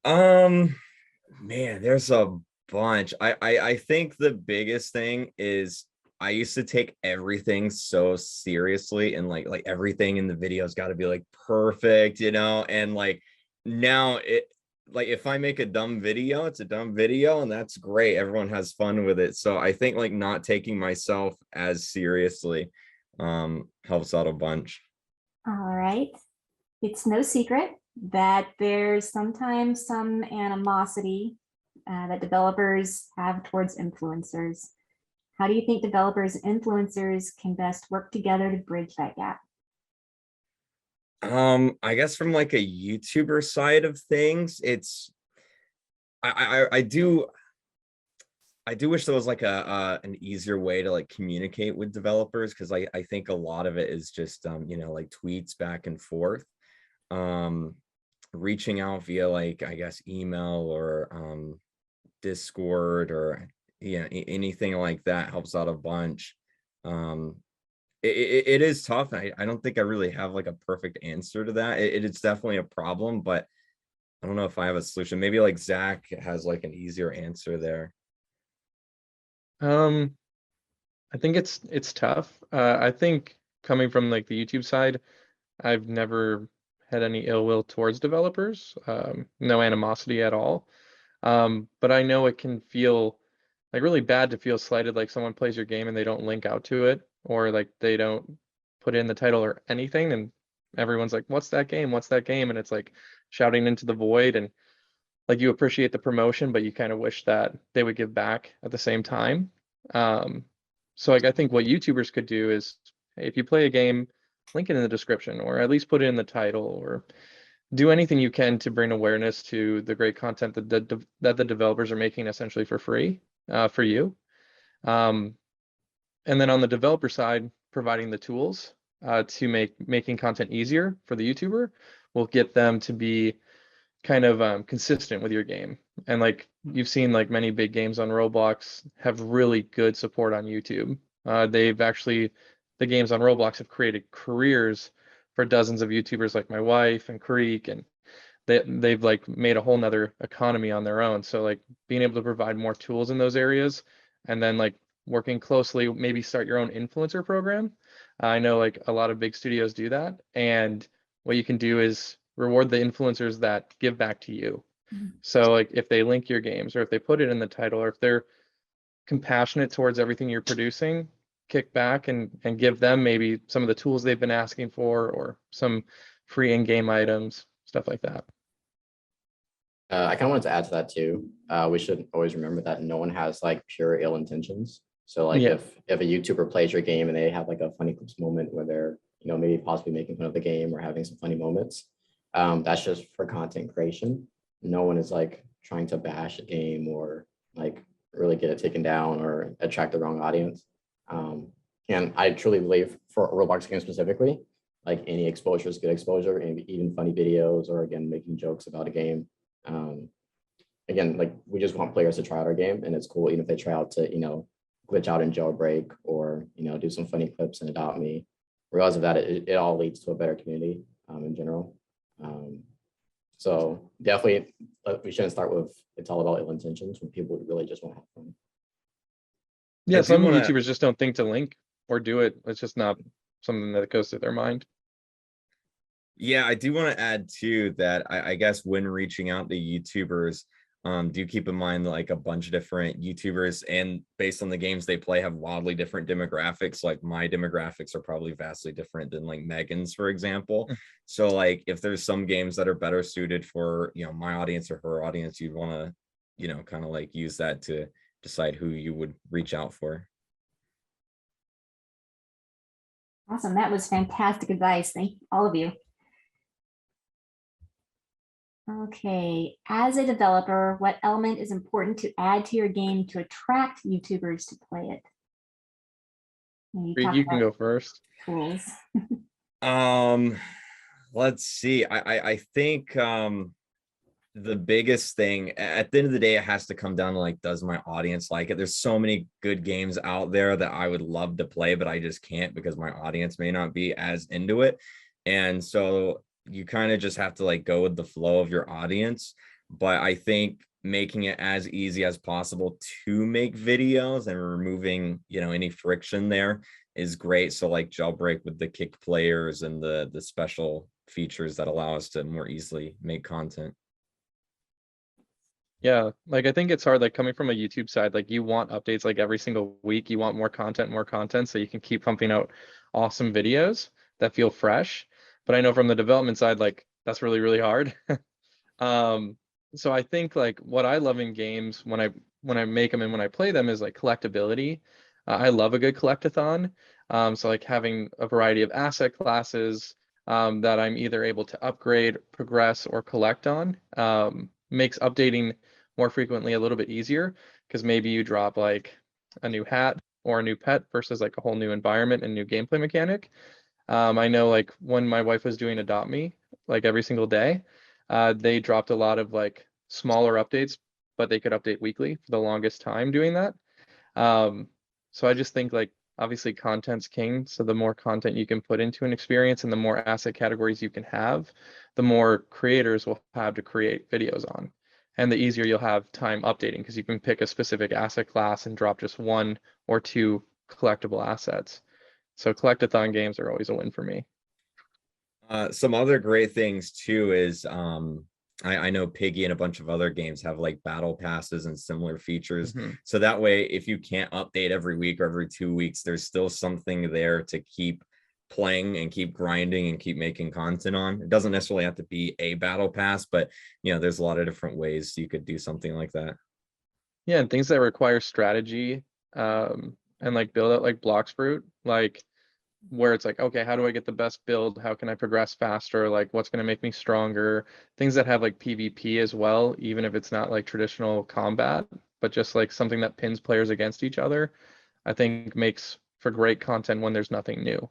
Man, there's a bunch. I think the biggest thing is I used to take everything so seriously, and like everything in the video's got to be like perfect, you know, and like now it, like if I make a dumb video, it's a dumb video and that's great. Everyone has fun with it. So I think like not taking myself as seriously helps out a bunch. All right. It's no secret that there's sometimes some animosity that developers have towards influencers. How do you think developers and influencers can best work together to bridge that gap? I guess from like a YouTuber side of things, it's I do wish there was like an easier way to like communicate with developers, because I think a lot of it is just you know, like tweets back and forth. Reaching out via like, I guess, email or Discord or, yeah, anything like that helps out a bunch. It is tough. I don't think I really have like a perfect answer to that. It's definitely a problem, but I don't know if I have a solution. Maybe like Zach has like an easier answer there. I think it's tough. I think coming from like the YouTube side, I've never had any ill will towards developers, no animosity at all. But I know it can feel like really bad to feel slighted, like someone plays your game and they don't link out to it, or like they don't put in the title or anything, and everyone's like, "What's that game? What's that game?" And it's like shouting into the void, and like you appreciate the promotion, but you kind of wish that they would give back at the same time. So like I think what YouTubers could do is, hey, if you play a game, link it in the description, or at least put it in the title, or do anything you can to bring awareness to the great content that the developers are making essentially for free for you. And then on the developer side, providing the tools to making content easier for the YouTuber will get them to be kind of consistent with your game. And like you've seen, like many big games on Roblox have really good support on YouTube. They've actually, the games on Roblox have created careers for dozens of YouTubers like my wife and Kreek, and they've like made a whole nother economy on their own. So like being able to provide more tools in those areas, and then like working closely, maybe start your own influencer program. I know like a lot of big studios do that, and what you can do is reward the influencers that give back to you. So like if they link your games, or if they put it in the title, or if they're compassionate towards everything you're producing, kick back and give them maybe some of the tools they've been asking for, or some free in-game items, stuff like that. I kind of wanted to add to that too. We should always remember that no one has like pure ill intentions. So like Yeah. if a YouTuber plays your game and they have like a funny clips moment where they're, you know, maybe possibly making fun of the game or having some funny moments, that's just for content creation. No one is like trying to bash a game or like really get it taken down or attract the wrong audience. And I truly believe for a Roblox game specifically, like any exposure is good exposure, and even funny videos, or again making jokes about a game. Again, like we just want players to try out our game, and it's cool even if they try out to, you know, glitch out in jailbreak, or, you know, do some funny clips and adopt me. Regardless of that, it all leads to a better community in general. So definitely we shouldn't start with it's all about ill intentions when people really just want to have fun. Yeah, do some wanna- YouTubers just don't think to link or do it. It's just not something that goes through their mind. Yeah, I do want to add too that I guess when reaching out to YouTubers, do keep in mind like a bunch of different YouTubers, and based on the games they play, have wildly different demographics. Like my demographics are probably vastly different than like Megan's, for example. So like if there's some games that are better suited for, you know, my audience or her audience, you'd want to, you know, kind of like use that to decide who you would reach out for. Awesome. That was fantastic advice. Thank all of you. Okay, as a developer, what element is important to add to your game to attract YouTubers to play it? You can go first. Tools. Let's see. I think the biggest thing at the end of the day, it has to come down to like, does my audience like it? There's so many good games out there that I would love to play, but I just can't because my audience may not be as into it. And so you kind of just have to like go with the flow of your audience. But I think making it as easy as possible to make videos and removing, you know, any friction there is great. So like jailbreak with the kick players and the special features that allow us to more easily make content. Yeah, like I think it's hard, like coming from a YouTube side, like you want updates like every single week. You want more content, so you can keep pumping out awesome videos that feel fresh. But I know from the development side, like that's really, really hard. So I think like what I love in games when I make them and when I play them is like collectibility. I love a good collectathon. So like having a variety of asset classes that I'm either able to upgrade, progress, or collect on makes updating more frequently a little bit easier, because maybe you drop like a new hat or a new pet versus like a whole new environment and new gameplay mechanic. I know like when my wife was doing Adopt Me, like every single day, they dropped a lot of like smaller updates, but they could update weekly for the longest time doing that. So I just think like Obviously, content's king. So the more content you can put into an experience and the more asset categories you can have, the more creators will have to create videos on. And the easier you'll have time updating because you can pick a specific asset class and drop just 1 or 2 collectible assets. So collectathon games are always a win for me. Some other great things too is I know Piggy and a bunch of other games have like battle passes and similar features. So that way, if you can't update every week or every 2 weeks, there's still something there to keep playing and keep grinding and keep making content on. It doesn't necessarily have to be a battle pass, but you know, there's a lot of different ways you could do something like that. Yeah, and things that require strategy and like build out like Blox Fruit, like where it's like, okay, how do I get the best build? How can I progress faster? Like what's going to make me stronger? Things that have like PvP as well, even if it's not like traditional combat, but just like something that pins players against each other, I think makes for great content when there's nothing new.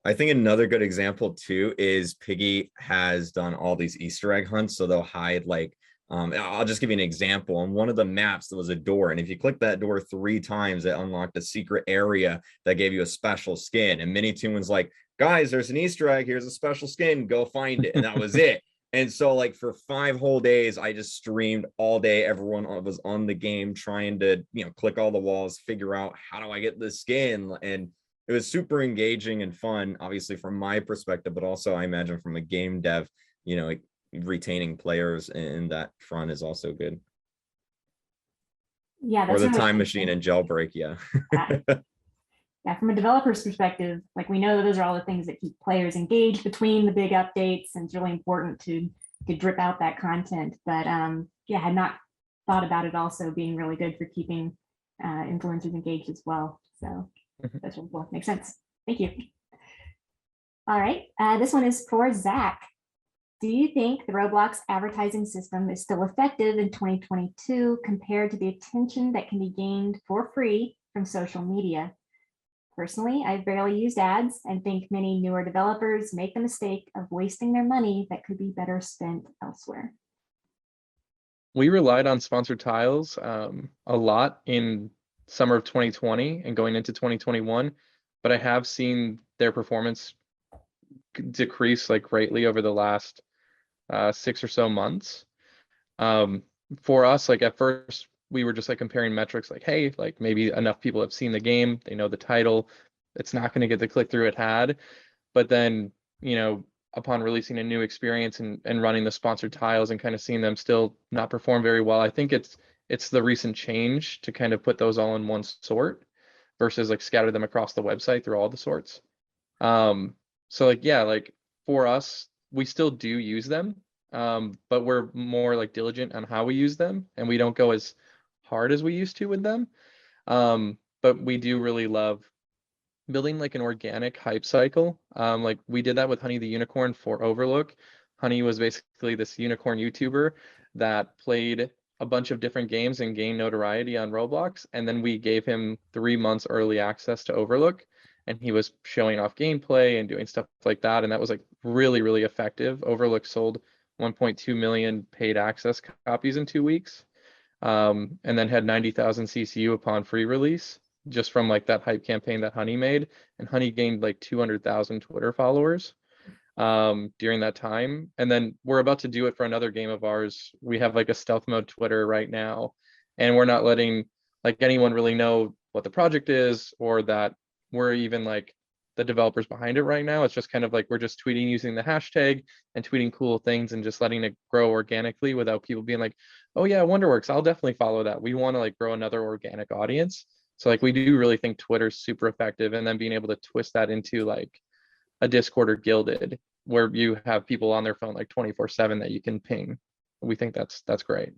I think another good example too is Piggy has done all these Easter egg hunts. So they'll hide like, I'll just give you an example. On one of the maps, there was a door. And if you click that door 3 times, it unlocked a secret area that gave you a special skin. And Minitoon was like, guys, there's an Easter egg. Here's a special skin. Go find it. And that was it. And so like for 5 whole days, I just streamed all day. Everyone was on the game trying to, you know, click all the walls, figure out how do I get this skin. And it was super engaging and fun, obviously from my perspective, but also I imagine from a game dev, you know, retaining players in that front is also good. Yeah, Or that's the really time machine and jailbreak, yeah. Yeah, from a developer's perspective, like we know that those are all the things that keep players engaged between the big updates, and it's really important to drip out that content. But yeah, had not thought about it also being really good for keeping influencers engaged as well. So that's really cool. Makes sense. Thank you. All right, this one is for Zach. Do you think the Roblox advertising system is still effective in 2022 compared to the attention that can be gained for free from social media? Personally, I've barely used ads and think many newer developers make the mistake of wasting their money that could be better spent elsewhere. We relied on sponsored tiles a lot in summer of 2020 and going into 2021, but I have seen their performance decrease like greatly over the last 6 or so months. For us, like at first we were just like comparing metrics like, hey, like maybe enough people have seen the game, they know the title, it's not going to get the click through it had. But then, you know, upon releasing a new experience and running the sponsored tiles and kind of seeing them still not perform very well, I think it's the recent change to kind of put those all in one sort versus like scatter them across the website through all the sorts. So like, yeah, like for us, we still do use them, but we're more like diligent on how we use them, and we don't go as hard as we used to with them. But we do really love building like an organic hype cycle. Like we did that with Honey the Unicorn for Overlook. Honey was basically this unicorn YouTuber that played a bunch of different games and gained notoriety on Roblox. And then we gave him 3 months early access to Overlook, and he was showing off gameplay and doing stuff like that. And that was like really, really effective. Overlook sold 1.2 million paid access copies in 2 weeks, and then had 90,000 CCU upon free release just from like that hype campaign that Honey made. And Honey gained like 200,000 Twitter followers during that time. And then we're about to do it for another game of ours. We have like a stealth mode Twitter right now, and we're not letting like anyone really know what the project is or that we're even like the developers behind it right now. It's just kind of like we're just tweeting using the hashtag and tweeting cool things and just letting it grow organically without people being like, oh yeah, WonderWorks, I'll definitely follow that. We want to like grow another organic audience. So like we do really think Twitter's super effective, and then being able to twist that into like a Discord or Guilded where you have people on their phone like 24/7 that you can ping. We think that's great.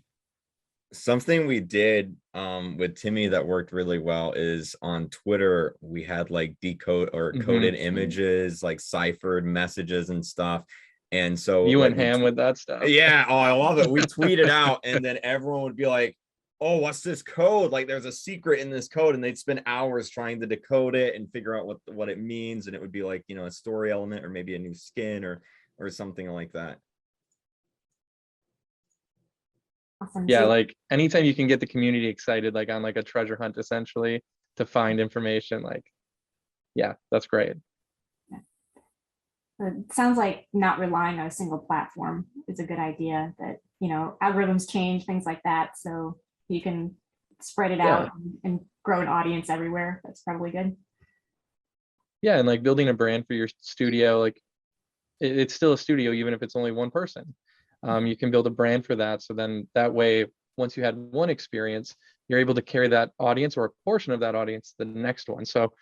Something we did with TIMMEH that worked really well is on Twitter, we had like decode or coded images, like ciphered messages and stuff. And so you like, went ham with that stuff. Yeah, oh, I love it. We tweeted out, and then everyone would be like, oh, what's this code? Like there's a secret in this code, and they'd spend hours trying to decode it and figure out what it means. And it would be like, you know, a story element or maybe a new skin or something like that. Awesome. Yeah, So, like anytime you can get the community excited, like on like a treasure hunt, essentially, to find information. Like, yeah, that's great. It sounds like not relying on a single platform is a good idea, that, you know, algorithms change, things like that. So you can spread it out and grow an audience everywhere. That's probably good. Yeah, and like building a brand for your studio, like it's still a studio, even if it's only one person. You can build a brand for that. So then that way, once you had one experience, you're able to carry that audience or a portion of that audience to the next one. So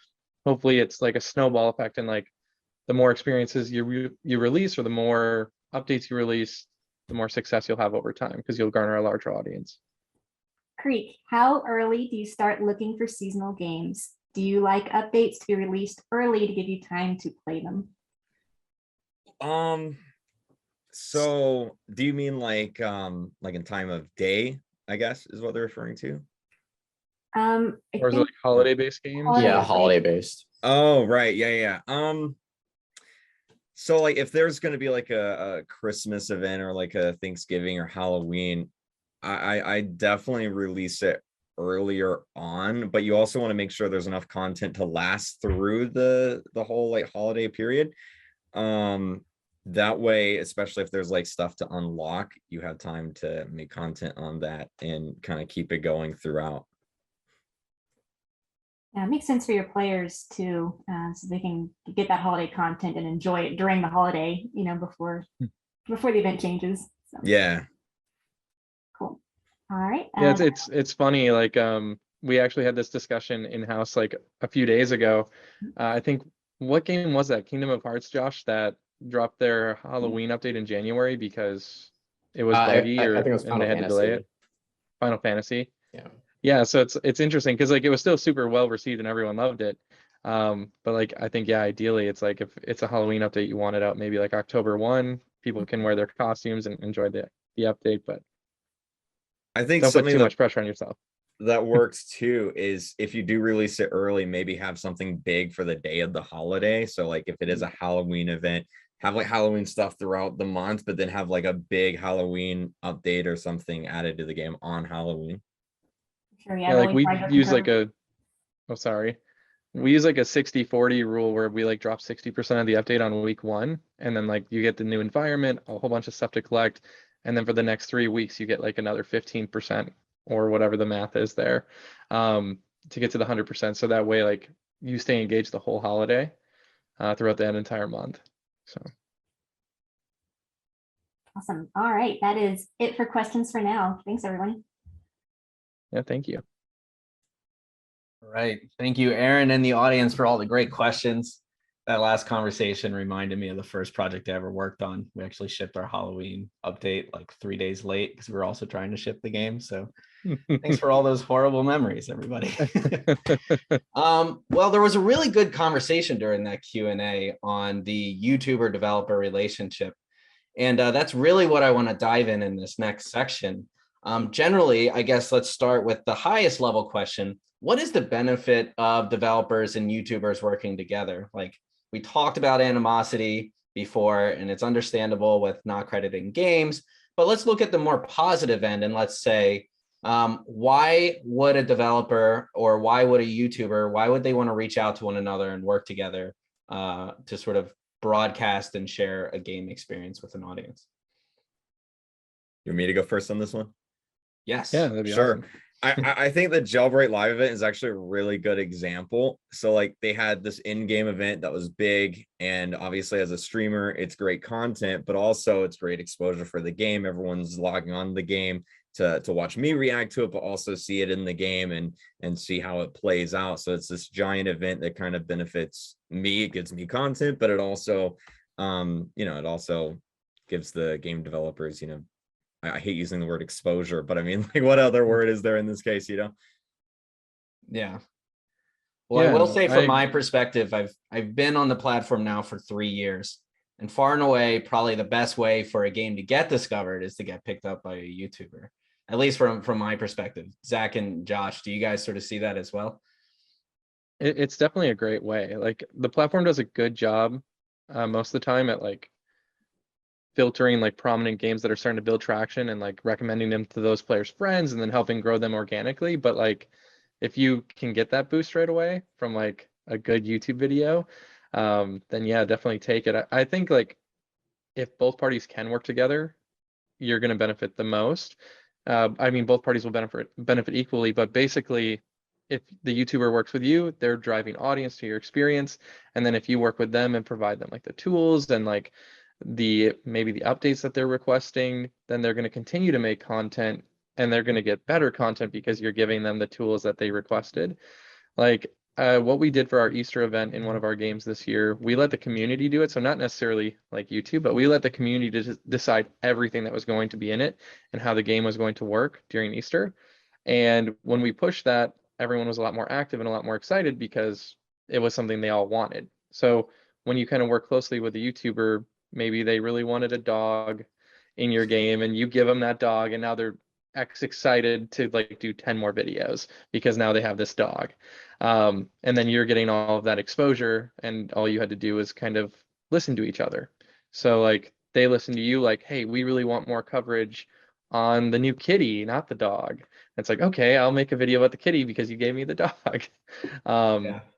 hopefully it's like a snowball effect, and like the more experiences you release, or the more updates you release, the more success you'll have over time, because you'll garner a larger audience. Kreek, how early do you start looking for seasonal games? Do you like updates to be released early to give you time to play them? So do you mean like in time of day, I guess, is what they're referring to? I Or is it think like holiday-based games? Yeah, Holiday. holiday based. Oh, right. Yeah. So like if there's going to be like a Christmas event or like a Thanksgiving or Halloween, I definitely release it earlier on, but you also want to make sure there's enough content to last through the whole like holiday period. That way, especially if there's like stuff to unlock, you have time to make content on that and kind of keep it going throughout. Yeah, it makes sense for your players too, so they can get that holiday content and enjoy it during the holiday, you know, before the event changes. So, Yeah. cool. All right. Yeah, it's funny. Like, we actually had this discussion in-house like a few days ago. I think, what game was that? Kingdom of Hearts, Josh, that dropped their Halloween update in January because it was buggy, I think it was Mm-hmm. and they Final had to delay Fantasy. it. Final Fantasy. Yeah. Yeah, so it's interesting because like it was still super well received and everyone loved it. But like I think, yeah, ideally it's like if it's a Halloween update, you want it out maybe like October 1. People can wear their costumes and enjoy the update, but I think don't put something too that much pressure on yourself. that works too is if you do release it early, maybe have something big for the day of the holiday. So like if it is a Halloween event, have like Halloween stuff throughout the month, but then have like a big Halloween update or something added to the game on Halloween. Sure, Yeah, like really we try to use like concur. we use like a 60-40 rule where we like drop 60% of the update on week 1, and then like you get the new environment, a whole bunch of stuff to collect, and then for the next 3 weeks you get like another 15% or whatever the math is there, to get to the 100%. So that way like you stay engaged the whole holiday throughout that entire month. So Awesome. All right, that is it for questions for now. Thanks, everyone. yeah, thank you. All right. Thank you, Aaron, and the audience for all the great questions. That last conversation reminded me of the first project I ever worked on. We actually shipped our Halloween update like 3 days late because we were also trying to ship the game. So thanks for all those horrible memories, everybody. Well, there was a really good conversation during that Q&A on the YouTuber developer relationship. And that's really what I want to dive in this next section. Generally, I guess let's start with the highest level question. What is the benefit of developers and YouTubers working together? Like we talked about animosity before, and it's understandable with not crediting games, but let's look at the more positive end and let's say, why would a developer or why would a YouTuber, why would they want to reach out to one another and work together to sort of broadcast and share a game experience with an audience? You want me to go first on this one? Yes. Yeah, that'd be Sure. awesome. I think the Jailbreak Live event is actually a really good example. So like they had this in-game event that was big, and obviously as a streamer, it's great content, but also it's great exposure for the game. Everyone's logging on the game to watch me react to it, but also see it in the game and see how it plays out. So it's this giant event that kind of benefits me. It gives me content, but it also, it also gives the game developers, I hate using the word exposure, but I mean, like, what other word is there in this case, Yeah. Well, I will say from my perspective, I've been on the platform now for 3 years, and far and away, probably the best way for a game to get discovered is to get picked up by a YouTuber, at least from my perspective. Zach and Josh, do you guys sort of see that as well? It's definitely a great way. Like the platform does a good job most of the time at like filtering like prominent games that are starting to build traction and like recommending them to those players' friends and then helping grow them organically. But like if you can get that boost right away from like a good YouTube video, then yeah, definitely take it. I think like if both parties can work together, you're going to benefit the most. I mean, both parties will benefit equally, but basically, if the YouTuber works with you, they're driving audience to your experience, and then if you work with them and provide them like the tools and like maybe the updates that they're requesting, then they're going to continue to make content, and they're going to get better content because you're giving them the tools that they requested. Like what we did for our Easter event in one of our games this year, we let the community do it. So not necessarily like YouTube, but we let the community decide everything that was going to be in it and how the game was going to work during Easter. And when we pushed that, everyone was a lot more active and a lot more excited because it was something they all wanted. So when you kind of work closely with a YouTuber, maybe they really wanted a dog in your game and you give them that dog, and now they're excited to like do 10 more videos because now they have this dog. And then you're getting all of that exposure, and all you had to do is kind of listen to each other. So like they listen to you like, hey, we really want more coverage on the new kitty, not the dog. It's like, okay, I'll make a video about the kitty because you gave me the dog.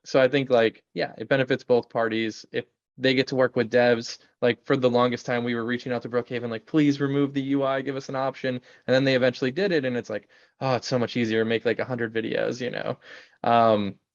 So I think like, yeah, it benefits both parties. If they get to work with devs, like for the longest time we were reaching out to Brookhaven, like, please remove the UI, give us an option. And then they eventually did it. And it's like, oh, it's so much easier to make like 100 videos, you know?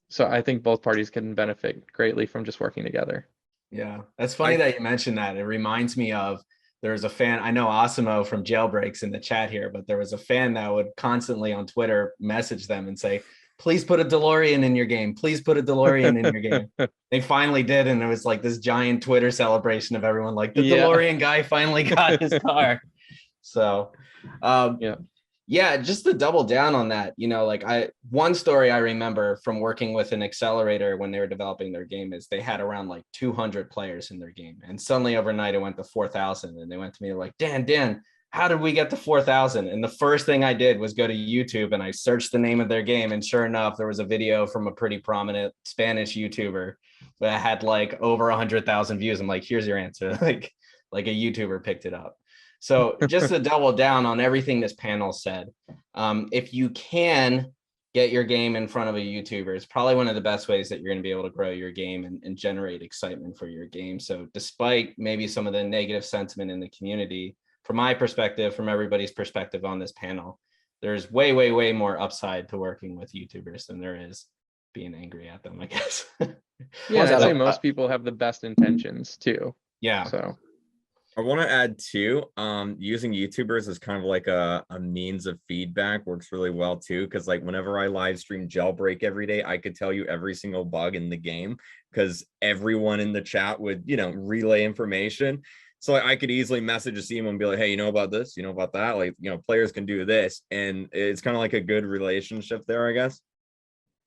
So I think both parties can benefit greatly from just working together. Yeah, that's funny that you mentioned that. It reminds me of, there's a fan, I know Asimo from Jailbreaks in the chat here, but there was a fan that would constantly on Twitter message them and say, please put a DeLorean in your game. Please put a DeLorean in your game. They finally did. And it was like this giant Twitter celebration of everyone like, the DeLorean guy finally got his car. So yeah, just to double down on that, you know, like one story I remember from working with an accelerator when they were developing their game is they had around like 200 players in their game. And suddenly overnight it went to 4,000. And they went to me like, Dan, how did we get to 4,000? And the first thing I did was go to YouTube and I searched the name of their game. And sure enough, there was a video from a pretty prominent Spanish YouTuber that had like over 100,000 views. I'm like, here's your answer. like a YouTuber picked it up. So just to double down on everything this panel said, if you can get your game in front of a YouTuber, it's probably one of the best ways that you're going to be able to grow your game and generate excitement for your game. So despite maybe some of the negative sentiment in the community, from my perspective, from everybody's perspective on this panel, there's way, way, way more upside to working with YouTubers than there is being angry at them, I guess. Yeah, I'd say most people have the best intentions too. Yeah. So I want to add too, using YouTubers as kind of like a means of feedback works really well too. Cause like whenever I live stream Jailbreak every day, I could tell you every single bug in the game because everyone in the chat would, you know, relay information. So like, I could easily message a team and be like, hey, you know about this, you know about that? Like, you know, players can do this. And it's kind of like a good relationship there, I guess.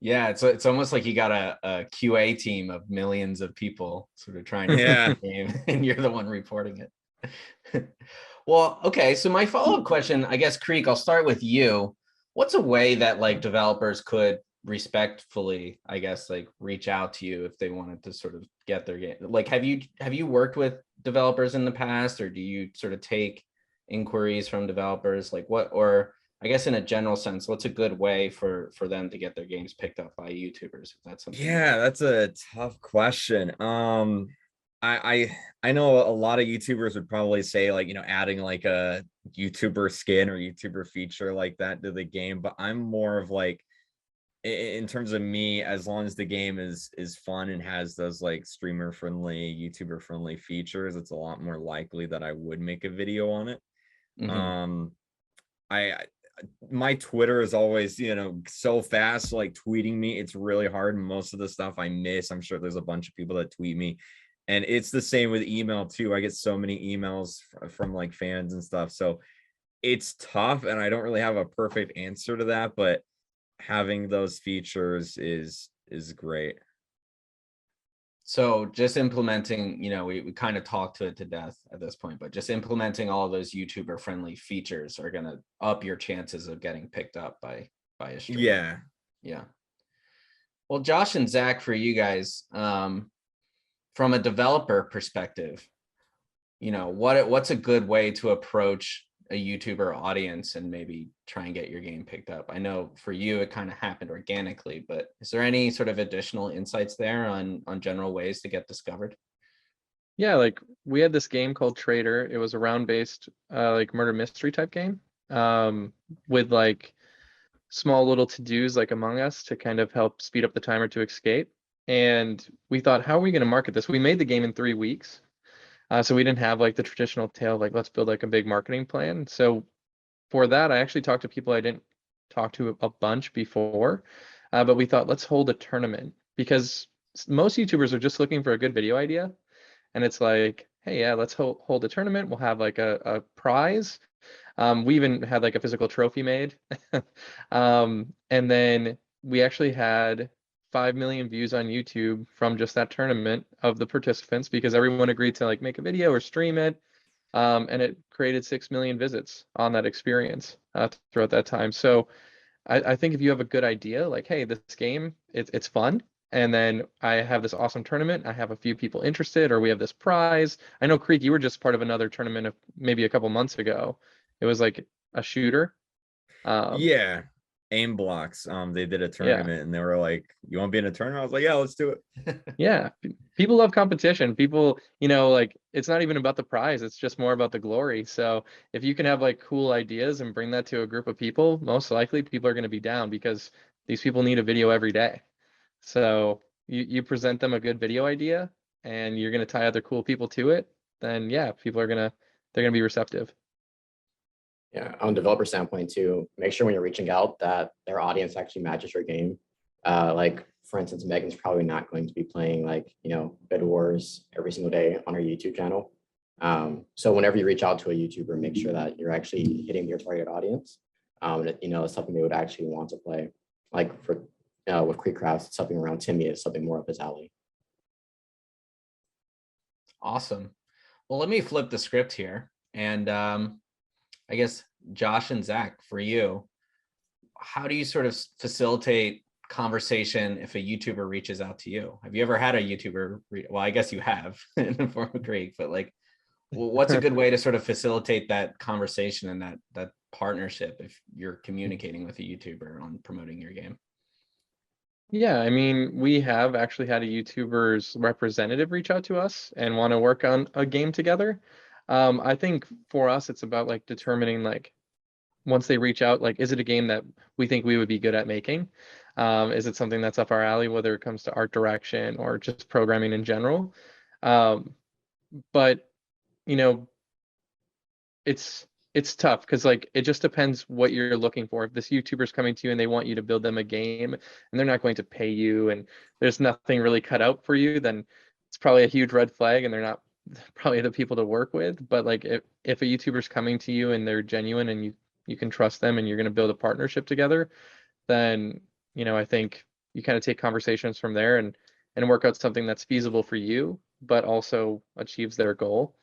Yeah, it's almost like you got a QA team of millions of people sort of trying to the game, and you're the one reporting it. Well, okay, so my follow-up question, I guess, Kreek, I'll start with you. What's a way that like developers could respectfully, I guess, like reach out to you if they wanted to sort of get their game? Like, have you worked with developers in the past, or do you sort of take inquiries from developers? Like what, or I guess in a general sense, what's a good way for them to get their games picked up by YouTubers? If that's something. Yeah, that's a tough question. I know a lot of YouTubers would probably say like, you know, adding like a YouTuber skin or YouTuber feature like that to the game, but I'm more of like, in terms of me, as long as the game is fun and has those like streamer friendly, YouTuber friendly features, it's a lot more likely that I would make a video on it. Mm-hmm. My Twitter is always, you know, so fast, like tweeting me, it's really hard. Most of the stuff I miss. I'm sure there's a bunch of people that tweet me, and it's the same with email too. I get so many emails from like fans and stuff, so it's tough, and I don't really have a perfect answer to that, but having those features is great. So just implementing, you know, we kind of talked to it to death at this point, but just implementing all of those YouTuber friendly features are going to up your chances of getting picked up by a streamer. Yeah. Well, Josh and Zach, for you guys, from a developer perspective, you know, what's a good way to approach a YouTuber audience and maybe try and get your game picked up? I know for you, it kind of happened organically, but is there any sort of additional insights there on general ways to get discovered? Yeah, like we had this game called Trader. It was a round-based like murder mystery type game with like small little to-dos like Among Us to kind of help speed up the timer to escape. And we thought, how are we going to market this? We made the game in 3 weeks. So we didn't have like the traditional tale, like let's build like a big marketing plan. So for that, I actually talked to people I didn't talk to a bunch before, but we thought let's hold a tournament because most YouTubers are just looking for a good video idea. And it's like, hey, yeah, let's hold a tournament. We'll have like a prize. We even had like a physical trophy made. And then we actually had 5 million views on YouTube from just that tournament of the participants because everyone agreed to like make a video or stream it. And it created 6 million visits on that experience throughout that time. So I think if you have a good idea, like, hey, this game, it's fun. And then I have this awesome tournament. I have a few people interested, or we have this prize. I know, Kreek, you were just part of another tournament of maybe a couple months ago. It was like a shooter. Yeah, aim blocks. They did a tournament and they were like, you want to be in a tournament? I was like, yeah, let's do it. Yeah, people love competition. People, like it's not even about the prize, it's just more about the glory. So if you can have like cool ideas and bring that to a group of people, most likely people are going to be down because these people need a video every day. So you present them a good video idea and you're going to tie other cool people to it, then yeah, people are they're going to be receptive. Yeah, on developer standpoint too, make sure when you're reaching out that their audience actually matches your game. Like for instance, Megan's probably not going to be playing like, Bed Wars every single day on her YouTube channel. So whenever you reach out to a YouTuber, make sure that you're actually hitting your target audience. It's something they would actually want to play. Like for with KreekCraft, something around TIMMEH is something more up his alley. Awesome. Well, let me flip the script here. And I guess Josh and Zach, for you, how do you sort of facilitate conversation if a YouTuber reaches out to you? Have you ever had a YouTuber? Well, I guess you have in the form of Kreek, but like, what's a good way to sort of facilitate that conversation and that partnership if you're communicating with a YouTuber on promoting your game? Yeah, I mean, we have actually had a YouTuber's representative reach out to us and want to work on a game together. I think for us, it's about like determining like once they reach out, like, is it a game that we think we would be good at making? Is it something that's up our alley, whether it comes to art direction or just programming in general? But it's tough because like it just depends what you're looking for. If this YouTuber's coming to you and they want you to build them a game and they're not going to pay you and there's nothing really cut out for you, then it's probably a huge red flag and they're not probably the people to work with. But like if a YouTuber's coming to you and they're genuine and you can trust them and you're going to build a partnership together, then I think you kind of take conversations from there and work out something that's feasible for you but also achieves their goal.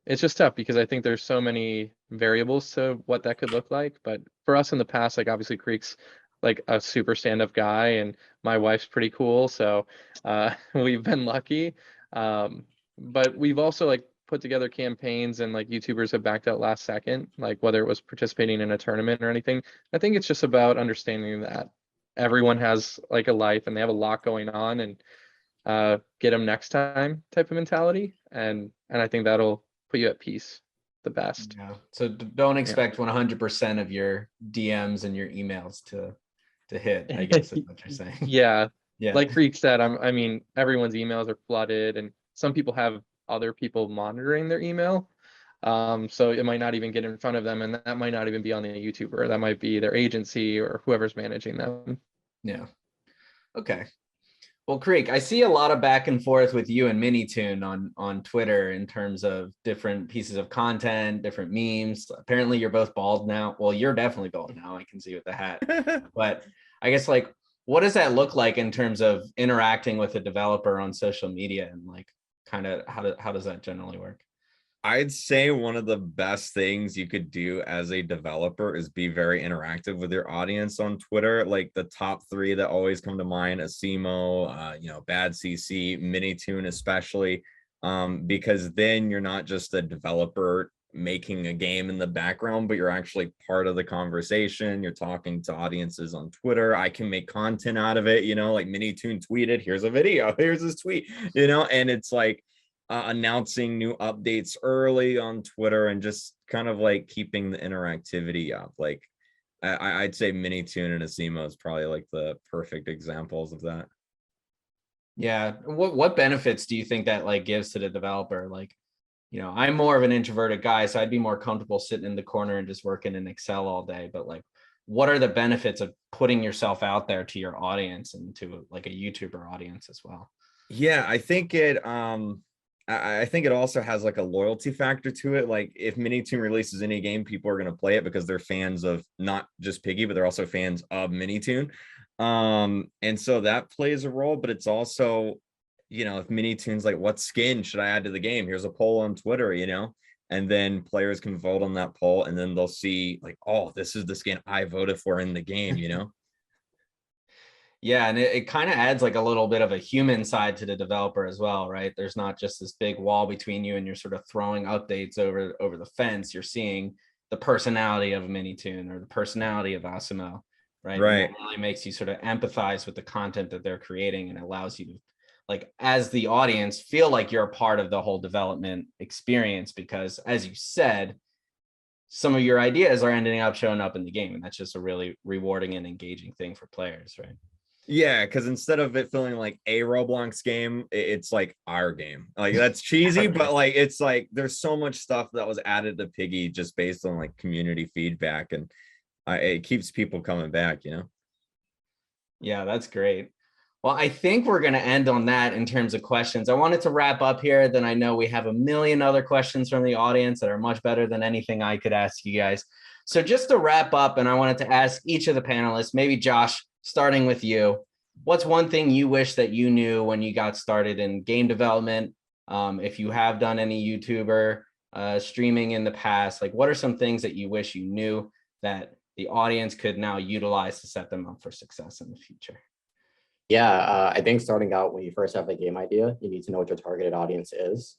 It's just tough because I think there's so many variables to what that could look like. But for us in the past, like obviously Kreek's like a super stand-up guy and my wife's pretty cool. So we've been lucky. But we've also like put together campaigns and like YouTubers have backed out last second, like whether it was participating in a tournament or anything. I think it's just about understanding that everyone has like a life and they have a lot going on and get them next time type of mentality. And I think that'll put you at peace the best. Yeah. So don't expect 100% of your DMs and your emails to hit, I guess is what you're saying. Yeah. Yeah. Like Kreek said, I mean, everyone's emails are flooded and some people have other people monitoring their email. So it might not even get in front of them and that might not even be on the YouTuber. That might be their agency or whoever's managing them. Yeah. Okay. Well, Kreek, I see a lot of back and forth with you and Minitoon on Twitter in terms of different pieces of content, different memes. Apparently you're both bald now. Well, you're definitely bald now. I can see with the hat. But I guess like, what does that look like in terms of interacting with a developer on social media and like kind of how does that generally work? I'd say one of the best things you could do as a developer is be very interactive with your audience on Twitter. Like the top 3 that always come to mind: Asimo, Bad CC, Minitoon especially, because then you're not just a developer making a game in the background, but you're actually part of the conversation. You're talking to audiences on Twitter. I can make content out of it, like Minitoon tweeted, here's a video, here's his tweet, and it's like announcing new updates early on Twitter and just kind of like keeping the interactivity up. Like I'd say Minitoon and Asimo is probably like the perfect examples of that. Yeah. What benefits do you think that like gives to the developer? Like, I'm more of an introverted guy, so I'd be more comfortable sitting in the corner and just working in Excel all day. But like, what are the benefits of putting yourself out there to your audience and to like a YouTuber audience as well? Yeah, I think I think it also has like a loyalty factor to it. Like if Minitoon releases any game, people are going to play it because they're fans of not just Piggy, but they're also fans of Minitoon. And so that plays a role, but it's also, if Minitoon's like, what skin should I add to the game? Here's a poll on Twitter, and then players can vote on that poll, and then they'll see like, oh, this is the skin I voted for in the game, Yeah, and it kind of adds like a little bit of a human side to the developer as well, right? There's not just this big wall between you and you're sort of throwing updates over the fence. You're seeing the personality of Minitoon or the personality of Asimo, right? Right. And that really makes you sort of empathize with the content that they're creating and allows you to, like, as the audience, feel like you're a part of the whole development experience, because as you said, some of your ideas are ending up showing up in the game, and that's just a really rewarding and engaging thing for players, right? Yeah, because instead of it feeling like a Roblox game, it's like our game. Like that's cheesy, but like it's like there's so much stuff that was added to Piggy just based on like community feedback, and it keeps people coming back, Yeah, that's great. Well, I think we're going to end on that in terms of questions. I wanted to wrap up here. Then I know we have a million other questions from the audience that are much better than anything I could ask you guys. So just to wrap up, and I wanted to ask each of the panelists, maybe Josh, starting with you, what's one thing you wish that you knew when you got started in game development? If you have done any YouTuber streaming in the past, like what are some things that you wish you knew that the audience could now utilize to set them up for success in the future? Yeah, I think starting out when you first have the game idea, you need to know what your targeted audience is.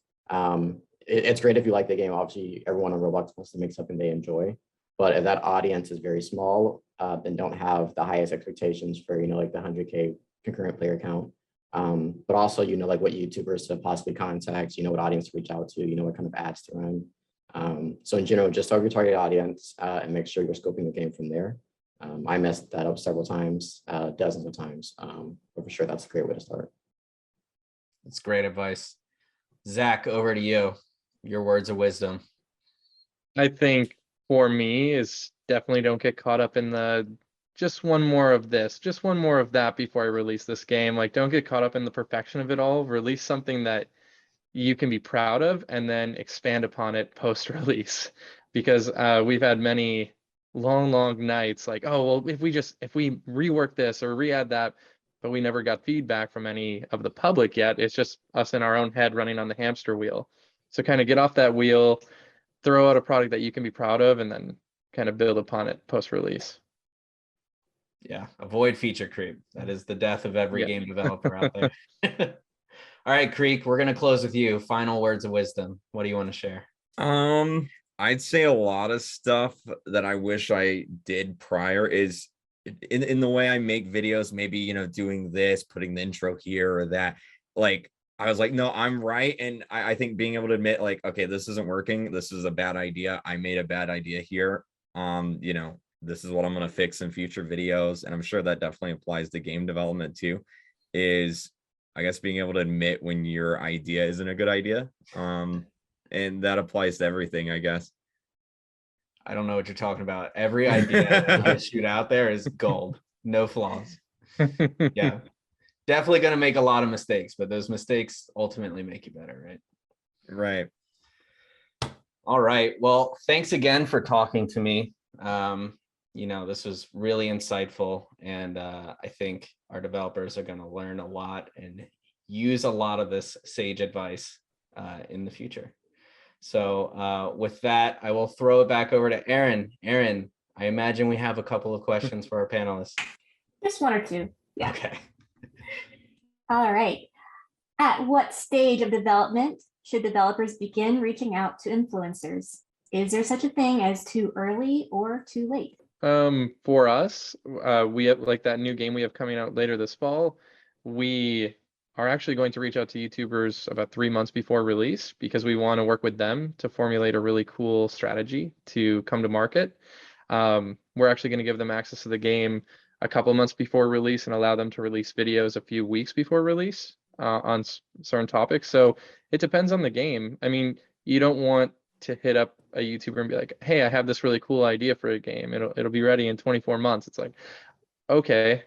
It's great if you like the game. Obviously, everyone on Roblox wants to make something they enjoy. But if that audience is very small, then don't have the highest expectations for, like the 100K concurrent player count. But also, like what YouTubers to possibly contact, what audience to reach out to, what kind of ads to run. So in general, just start your target audience and make sure you're scoping the game from there. I messed that up several times, dozens of times, but for sure, that's a great way to start. That's great advice. Zach, over to you. Your words of wisdom. I think for me is definitely don't get caught up in the just one more of this, just one more of that before I release this game. Like, don't get caught up in the perfection of it all. Release something that you can be proud of and then expand upon it post-release. Because we've had many long nights like, oh, well, if we rework this or re-add that, but we never got feedback from any of the public yet. It's just us in our own head running on the hamster wheel. So kind of get off that wheel, throw out a product that you can be proud of, and then kind of build upon it post-release. Yeah, avoid feature creep. That is the death of every game developer out there. All right, Kreek, we're going to close with you. Final words of wisdom. What do you want to share? I'd say a lot of stuff that I wish I did prior is in the way I make videos, maybe, doing this, putting the intro here or that. Like, I was like, no, I'm right. And I think being able to admit like, okay, this isn't working. This is a bad idea. I made a bad idea here. This is what I'm going to fix in future videos. And I'm sure that definitely applies to game development too, is I guess being able to admit when your idea isn't a good idea. And that applies to everything, I guess. I don't know what you're talking about. Every idea that you shoot out there is gold, no flaws. Yeah, definitely going to make a lot of mistakes, but those mistakes ultimately make you better, right? Right. All right. Well, thanks again for talking to me. This was really insightful, and I think our developers are going to learn a lot and use a lot of this sage advice in the future. So with that, I will throw it back over to Aaron. Aaron, I imagine we have a couple of questions for our panelists. Just one or two. Yeah. Okay. All right. At what stage of development should developers begin reaching out to influencers? Is there such a thing as too early or too late? For us, we have like that new game we have coming out later this fall. We are actually going to reach out to YouTubers about 3 months before release because we want to work with them to formulate a really cool strategy to come to market. We're actually going to give them access to the game a couple months before release and allow them to release videos a few weeks before release on certain topics. So it depends on the game. I mean, you don't want to hit up a YouTuber and be like, hey, I have this really cool idea for a game. It'll be ready in 24 months. It's like, okay,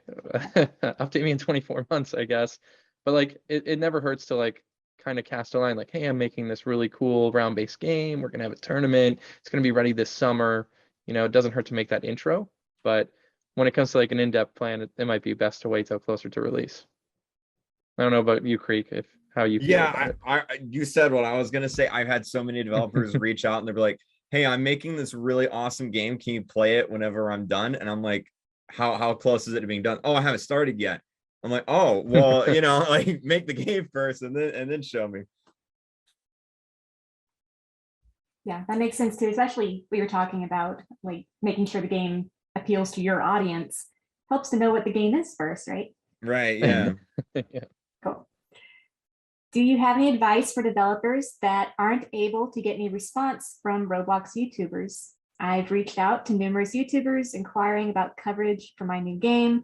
update me in 24 months, I guess. But like it never hurts to like kind of cast a line like, hey, I'm making this really cool round-based game. We're gonna have a tournament. It's gonna be ready this summer. You know, it doesn't hurt to make that intro, but when it comes to like an in-depth plan, it might be best to wait till closer to release. I don't know about you, Kreek, if how you feel about it. You said what I was gonna say. I've had so many developers reach out and they're like, hey, I'm making this really awesome game. Can you play it whenever I'm done? And I'm like, how close is it to being done? Oh, I haven't started yet. I'm like, oh, well, you know, like make the game first and then show me. Yeah, that makes sense too, especially what you're talking about, like making sure the game appeals to your audience. Helps to know what the game is first, right? Right, yeah. Yeah. Cool. Do you have any advice for developers that aren't able to get any response from Roblox YouTubers? I've reached out to numerous YouTubers inquiring about coverage for my new game,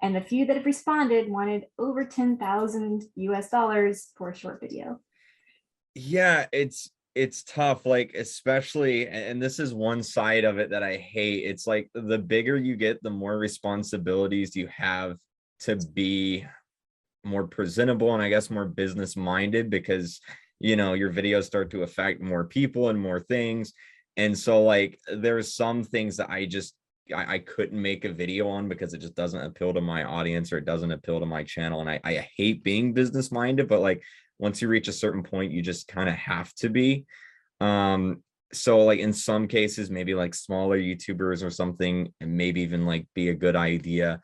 and the few that have responded wanted over 10,000 US dollars for a short video. Yeah, it's tough, like especially, and this is one side of it that I hate. It's like the bigger you get, the more responsibilities you have to be more presentable and I guess more business minded, because you know your videos start to affect more people and more things. And so like there's some things that I couldn't make a video on because it just doesn't appeal to my audience or it doesn't appeal to my channel. And I hate being business minded, but like once you reach a certain point, you just kind of have to be. So like in some cases, maybe like smaller YouTubers or something, and maybe even like be a good idea.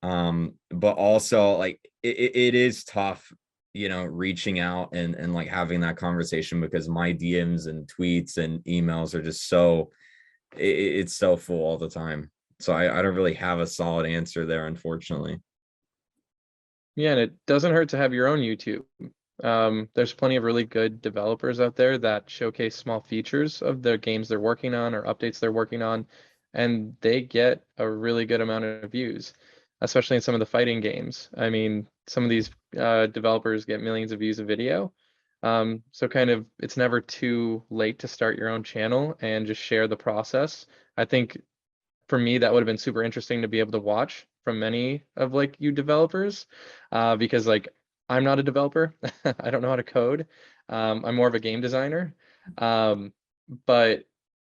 But also like it is tough, you know, reaching out and like having that conversation, because my DMs and tweets and emails are just so it's so full all the time. So I don't really have a solid answer there, unfortunately. Yeah, and it doesn't hurt to have your own YouTube. There's plenty of really good developers out there that showcase small features of their games they're working on or updates they're working on, and they get a really good amount of views, especially in some of the fighting games. I mean, some of these developers get millions of views a video. So kind of it's never too late to start your own channel and just share the process. I think for me, that would have been super interesting to be able to watch from many of like you developers, because like I'm not a developer. I don't know how to code. I'm more of a game designer. But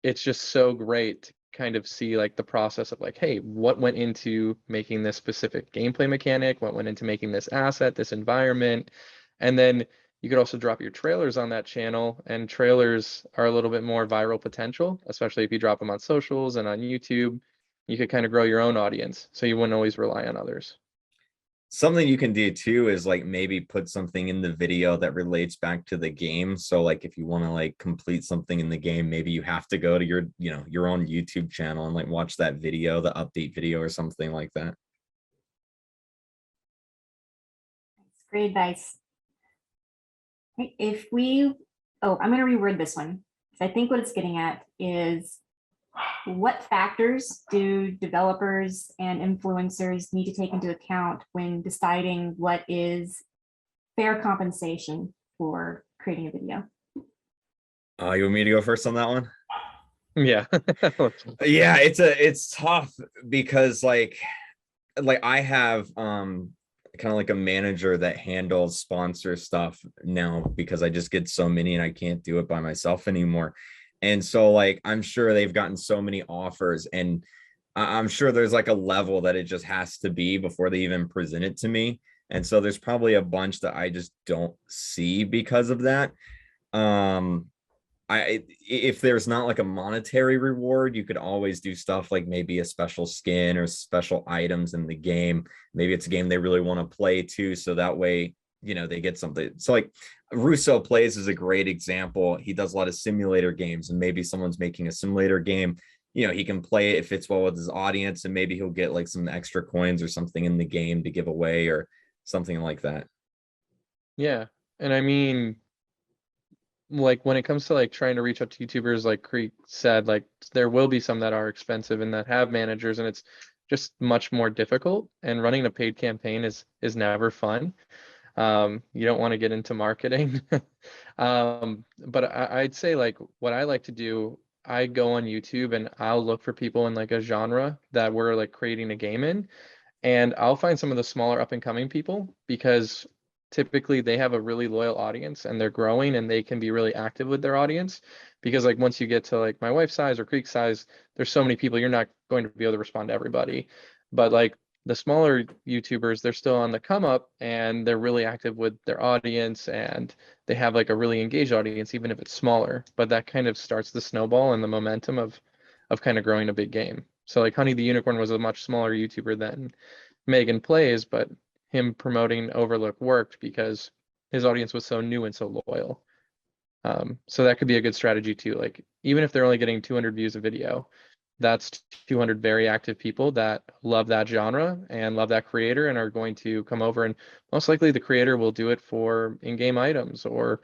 it's just so great to kind of see like the process of like, hey, what went into making this specific gameplay mechanic? What went into making this asset, this environment? And then you could also drop your trailers on that channel, and trailers are a little bit more viral potential, especially if you drop them on socials and on YouTube. You could kind of grow your own audience, so you wouldn't always rely on others. Something you can do too is like maybe put something in the video that relates back to the game. So like if you want to like complete something in the game, maybe you have to go to your, you know, your own YouTube channel and like watch that video, the update video or something like that. That's great advice. Okay, if we, I'm going to reword this one. I think what it's getting at is, what factors do developers and influencers need to take into account when deciding what is fair compensation for creating a video? You want me to go first on that one? Yeah. Yeah, it's tough because like I have kind of like a manager that handles sponsor stuff now, because I just get so many and I can't do it by myself anymore. And so like I'm sure they've gotten so many offers, and I'm sure there's like a level that it just has to be before they even present it to me. And so there's probably a bunch that I just don't see because of that. If there's not like a monetary reward, you could always do stuff like maybe a special skin or special items in the game. Maybe it's a game they really want to play too, so that way they get something. So like Russo Plays is a great example. He does a lot of simulator games, and maybe someone's making a simulator game. He can play it, it fits well with his audience, and maybe he'll get like some extra coins or something in the game to give away or something like that. Yeah. And I mean, like when it comes to like trying to reach out to YouTubers, like Kreek said, like there will be some that are expensive and that have managers, and it's just much more difficult. And running a paid campaign is never fun. You don't want to get into marketing. But I'd say like what I like to do, I go on YouTube and I'll look for people in like a genre that we're like creating a game in, and I'll find some of the smaller up and coming people, because typically they have a really loyal audience and they're growing and they can be really active with their audience. Because like once you get to like my wife's size or Creek's size, there's so many people, you're not going to be able to respond to everybody. But like the smaller YouTubers, they're still on the come up and they're really active with their audience, and they have like a really engaged audience, even if it's smaller. But that kind of starts the snowball and the momentum of kind of growing a big game. So like Honey the Unicorn was a much smaller YouTuber than Megan Plays, but him promoting Overlook worked because his audience was so new and so loyal. So that could be a good strategy too. Like even if they're only getting 200 views a video, that's 200 very active people that love that genre and love that creator and are going to come over, and most likely the creator will do it for in-game items or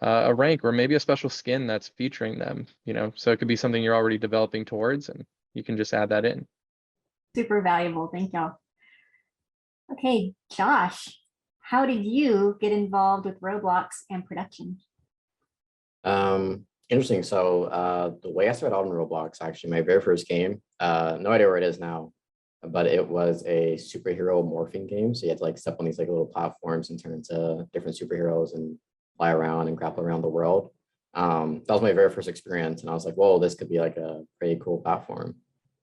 a rank or maybe a special skin that's featuring them, so it could be something you're already developing towards and you can just add that in. Super valuable. Thank y'all. Okay, Josh, how did you get involved with Roblox and production? Interesting. So the way I started out in Roblox, actually, my very first game, no idea where it is now, but it was a superhero morphing game. So you had to like step on these like little platforms and turn into different superheroes and fly around and grapple around the world. That was my very first experience, and I was like, whoa, this could be like a pretty cool platform.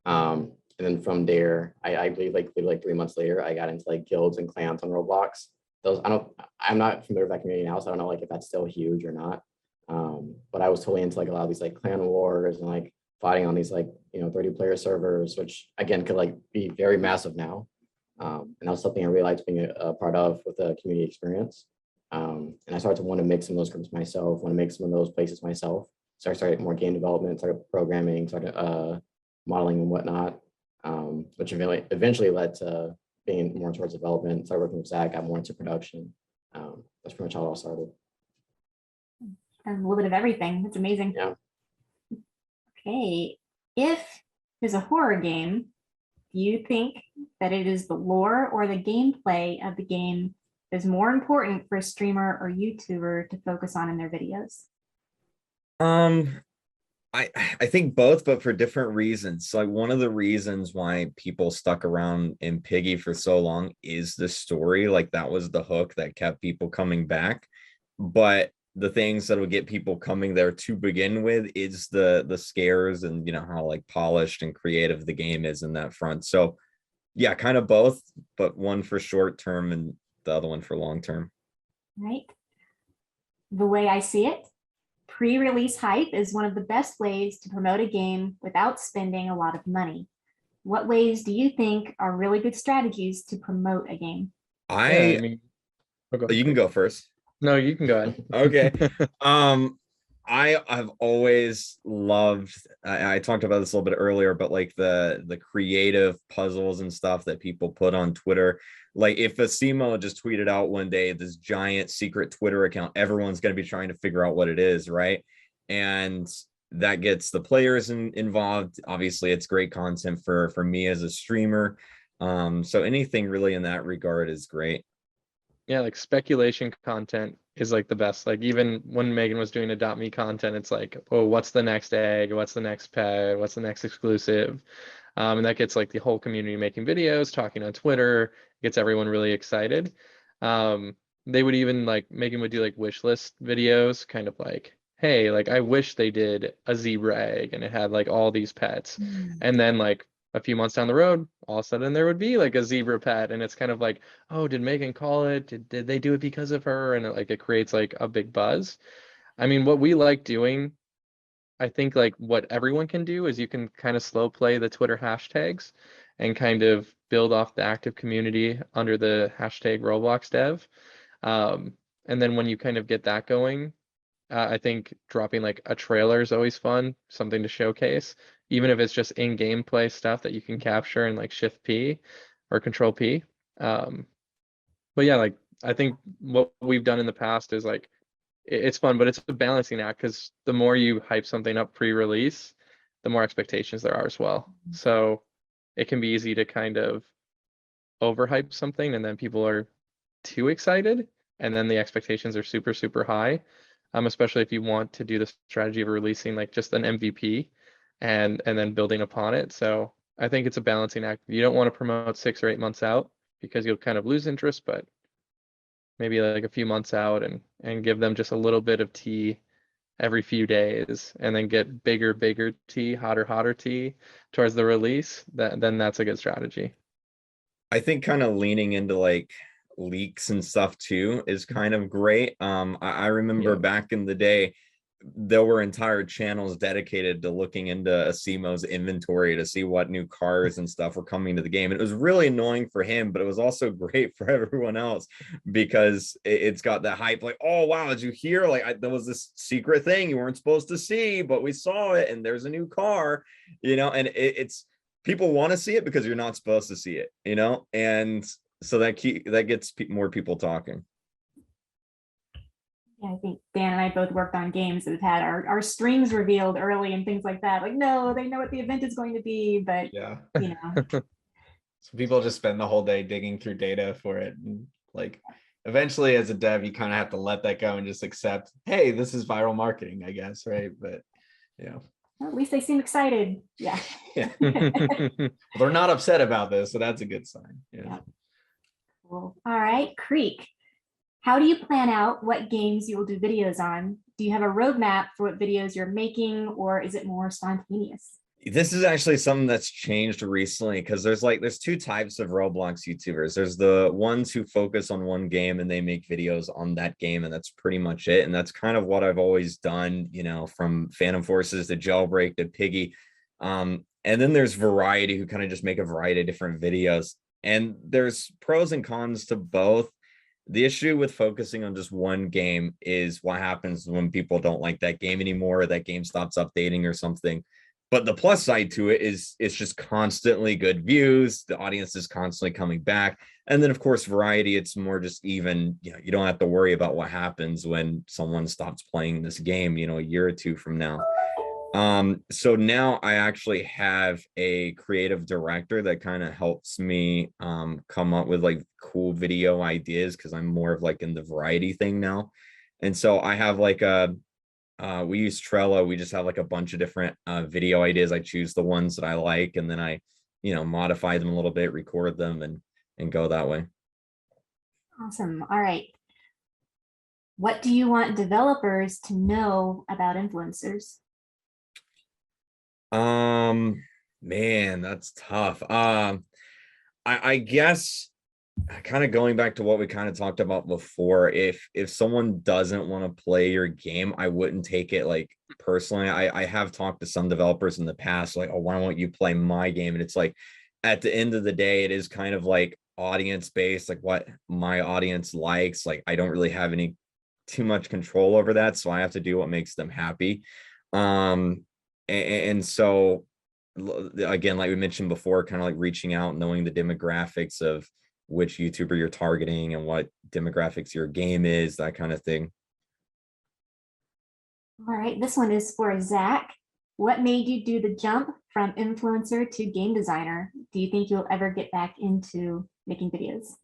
And then from there, I believe like 3 months later, I got into like guilds and clans on Roblox. I'm not familiar with that community now, so I don't know like if that's still huge or not. But I was totally into like a lot of these like clan wars and like fighting on these like 30-player servers, which again could like be very massive now. And that was something I realized being a part of with the community experience. And I started to want to make some of those groups myself, want to make some of those places myself. So I started more game development, started programming, started modeling and whatnot, which eventually led to being more towards development. Started working with Zach, got more into production. That's pretty much how it all started. A little bit of everything. That's amazing. Yeah. Okay, if there's a horror game, do you think that it is the lore or the gameplay of the game is more important for a streamer or YouTuber to focus on in their videos? I think both, but for different reasons. So like one of the reasons why people stuck around in Piggy for so long is the story. Like that was the hook that kept people coming back. But the things that would get people coming there to begin with is the scares and how like polished and creative the game is in that front. So yeah, kind of both, but one for short term and the other one for long term. Right. The way I see it, pre-release hype is one of the best ways to promote a game without spending a lot of money. What ways do you think are really good strategies to promote a game? You can go first. No, you can go ahead. Okay. I've always loved, I talked about this a little bit earlier, but like the creative puzzles and stuff that people put on Twitter. Like if Asimo just tweeted out one day this giant secret Twitter account, everyone's going to be trying to figure out what it is, right? And that gets the players involved. Obviously, it's great content for me as a streamer. So anything really in that regard is great. Yeah, like speculation content is like the best. Like even when Megan was doing Adopt Me content, it's like, oh, what's the next egg? What's the next pet? What's the next exclusive? And that gets like the whole community making videos, talking on Twitter, gets everyone really excited. They would even like, Megan would do like wish list videos, kind of like, hey, like I wish they did a zebra egg and it had like all these pets. And then like a few months down the road, all of a sudden there would be like a zebra pet, and it's kind of like, oh, did Megan call it? Did they do it because of her? And it creates like a big buzz. I mean, what we like doing, I think like what everyone can do is you can kind of slow play the Twitter hashtags and kind of build off the active community under the hashtag Roblox Dev. And then when you kind of get that going, I think dropping like a trailer is always fun, something to showcase, even if it's just in gameplay stuff that you can capture and like Shift P or Control P. But yeah, like I think what we've done in the past is like it's fun, but it's a balancing act because the more you hype something up pre-release, the more expectations there are as well. So it can be easy to kind of overhype something and then people are too excited and then the expectations are super, super high. Especially if you want to do the strategy of releasing like just an MVP and then building upon it. So I think it's a balancing act. You don't want to promote 6 or 8 months out because you'll kind of lose interest, but maybe like a few months out and give them just a little bit of tea every few days and then get bigger tea, hotter tea towards the release, then that's a good strategy. I think kind of leaning into like leaks and stuff too is kind of great. I remember Yeah. back in the day, there were entire channels dedicated to looking into Asimo's inventory to see what new cars and stuff were coming to the game. And it was really annoying for him, but it was also great for everyone else because it's got that hype like, oh, wow, did you hear? Like there was this secret thing you weren't supposed to see, but we saw it and there's a new car, and it's people want to see it because you're not supposed to see it, and so that gets more people talking. Yeah, I think Dan and I both worked on games that have had our strings revealed early and things like that. Like, no, they know what the event is going to be, but Yeah. So people just spend the whole day digging through data for it. And like eventually as a dev, you kind of have to let that go and just accept, hey, this is viral marketing, I guess, right? But well, at least they seem excited. Yeah. They're not upset about this, so that's a good sign. Yeah. Cool. All right, Kreek. How do you plan out what games you will do videos on? Do you have a roadmap for what videos you're making, or is it more spontaneous? This is actually something that's changed recently because there's two types of Roblox YouTubers. There's the ones who focus on one game and they make videos on that game, and that's pretty much it. And that's kind of what I've always done, from Phantom Forces to Jailbreak to Piggy. And then there's Variety who kind of just make a variety of different videos. And there's pros and cons to both. The issue with focusing on just one game is what happens when people don't like that game anymore, or that game stops updating or something. But the plus side to it is it's just constantly good views. The audience is constantly coming back. And then, of course, Variety, it's more just even, you don't have to worry about what happens when someone stops playing this game, a year or two from now. So now I actually have a creative director that kind of helps me come up with like cool video ideas because I'm more of like in the variety thing now. And so I have like we use Trello. We just have like a bunch of different video ideas. I choose the ones that I like and then I, modify them a little bit, record them and go that way. Awesome. All right. What do you want developers to know about influencers? Man, that's tough. I guess kind of going back to what we kind of talked about before, if someone doesn't want to play your game, I wouldn't take it like personally. I have talked to some developers in the past, like, oh, why won't you play my game? And it's like, at the end of the day, it is kind of like audience based, like what my audience likes. Like, I don't really have any too much control over that. So I have to do what makes them happy. And so again, like we mentioned before, kind of like reaching out, knowing the demographics of which YouTuber you're targeting and what demographics your game is, that kind of thing. All right, this one is for Zach. What made you do the jump from influencer to game designer? Do you think you'll ever get back into making videos?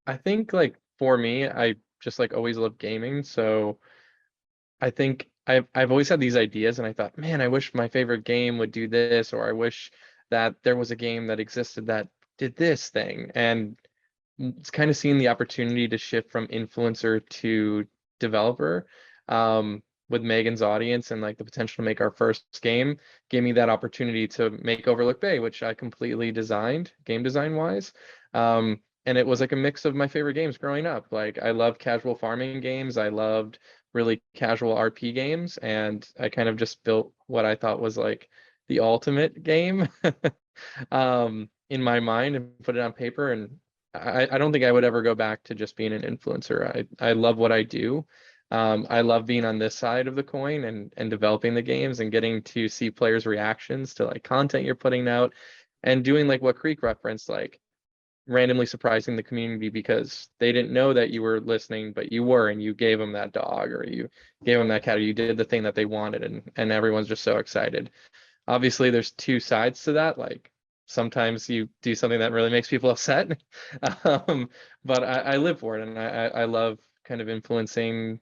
I think like for me, I just like always loved gaming. So I think I've always had these ideas and I thought, man, I wish my favorite game would do this, or I wish that there was a game that existed that did this thing. And it's kind of seeing the opportunity to shift from influencer to developer with Megan's audience and like the potential to make our first game gave me that opportunity to make Overlook Bay, which I completely designed game design wise. And it was like a mix of my favorite games growing up. Like I loved casual farming games. I loved really casual RP games. And I kind of just built what I thought was like the ultimate game in my mind and put it on paper. And I don't think I would ever go back to just being an influencer. I love what I do. I love being on this side of the coin and developing the games and getting to see players' reactions to like content you're putting out and doing like what Creek referenced, like randomly surprising the community because they didn't know that you were listening, but you were, and you gave them that dog or you gave them that cat or you did the thing that they wanted, and everyone's just so excited. Obviously, there's two sides to that. Like sometimes you do something that really makes people upset, but I live for it, and I love kind of influencing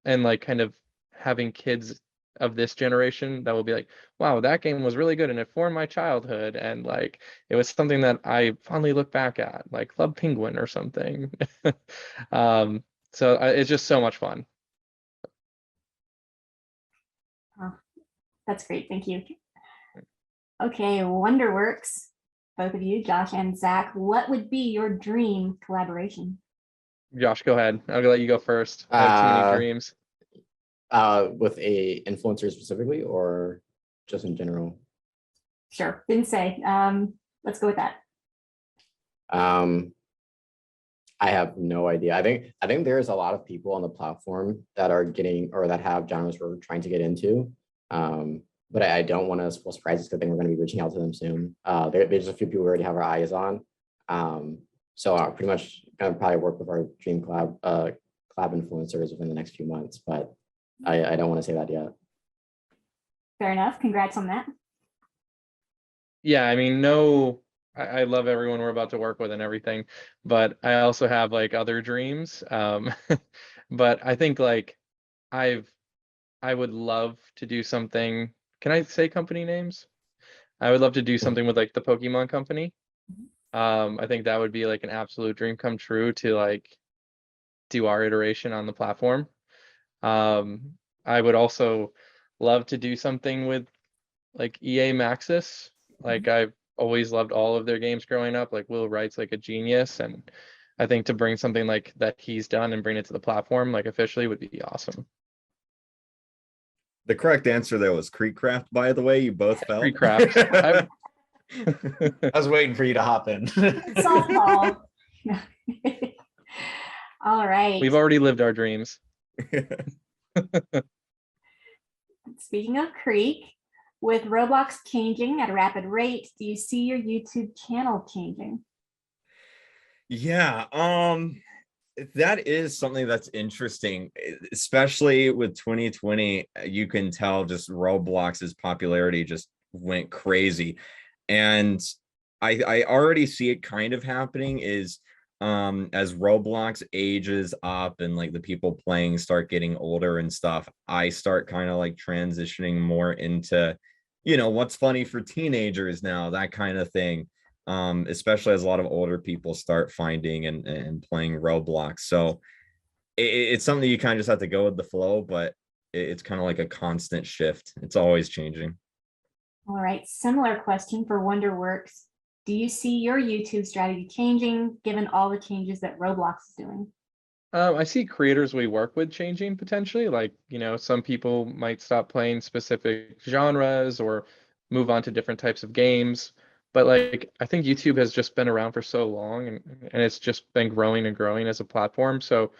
and like kind of having kids of this generation that will be like, wow, that game was really good and it formed my childhood, and like it was something that I fondly look back at, like Club Penguin or something. So it's just so much fun. Oh, that's great. Thank you. Okay, WonderWorks, both of you, Josh and Zach, what would be your dream collaboration? Josh, go ahead. I'll let you go first. I have too many dreams. With a influencer specifically, or just in general? Sure, didn't say. Let's go with that. I have no idea. I think there's a lot of people on the platform that are getting or that have genres we're trying to get into. But I don't want to spoil surprises because I think we're going to be reaching out to them soon. There's a few people we already have our eyes on. So I'll pretty much going to probably work with our dream collab influencers within the next few months, but I don't want to say that yet. Fair enough. Congrats on that. Yeah, I mean, no, I love everyone we're about to work with and everything, but I also have like other dreams. But I think like I would love to do something. Can I say company names? I would love to do something with like the Pokemon company. I think that would be like an absolute dream come true to like do our iteration on the platform. I would also love to do something with like EA Maxis. Like I've always loved all of their games growing up. Like Will Wright's like a genius, and I think to bring something like that he's done and bring it to the platform like officially would be awesome. The correct answer there was KreekCraft, by the way. You both felt. KreekCraft. I was waiting for you to hop in. Softball. All right. We've already lived our dreams. Speaking of Creek, with Roblox changing at a rapid rate, do you see your YouTube channel changing? Yeah, that is something that's interesting, especially with 2020. You can tell just Roblox's popularity just went crazy. And I already see it kind of happening is as Roblox ages up and like the people playing start getting older and stuff, I start kind of like transitioning more into, you know, what's funny for teenagers now, that kind of thing. Especially as a lot of older people start finding and playing Roblox. So it's something you kind of just have to go with the flow, but it's kind of like a constant shift. It's always changing. All right, similar question for WonderWorks. Do you see your YouTube strategy changing given all the changes that Roblox is doing? I see creators we work with changing potentially. Like, you know, some people might stop playing specific genres or move on to different types of games. But like, I think YouTube has just been around for so long and it's just been growing and growing as a platform. So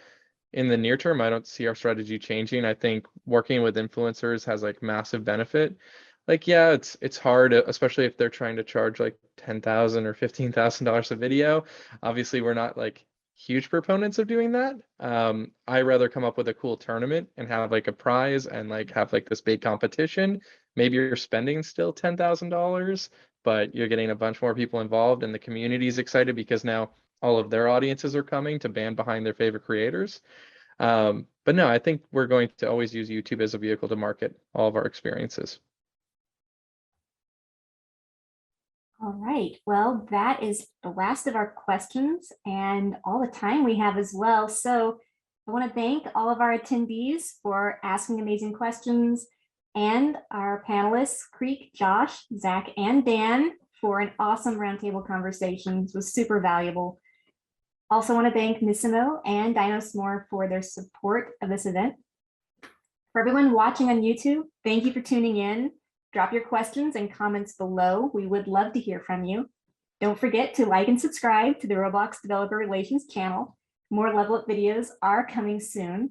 in the near term, I don't see our strategy changing. I think working with influencers has like massive benefit. Like, yeah, it's hard, especially if they're trying to charge like $10,000 or $15,000 a video. Obviously, we're not like huge proponents of doing that. I rather come up with a cool tournament and have like a prize and like have like this big competition. Maybe you're spending still $10,000, but you're getting a bunch more people involved and the community is excited because now all of their audiences are coming to band behind their favorite creators. But no, I think we're going to always use YouTube as a vehicle to market all of our experiences. All right, well, that is the last of our questions and all the time we have as well. So I want to thank all of our attendees for asking amazing questions and our panelists, Creek, Josh, Zach, and Dan, for an awesome roundtable conversation. It was super valuable. Also want to thank Missimo and Dinosmore for their support of this event. For everyone watching on YouTube, thank you for tuning in. Drop your questions and comments below. We would love to hear from you. Don't forget to like and subscribe to the Roblox Developer Relations channel. More Level Up videos are coming soon.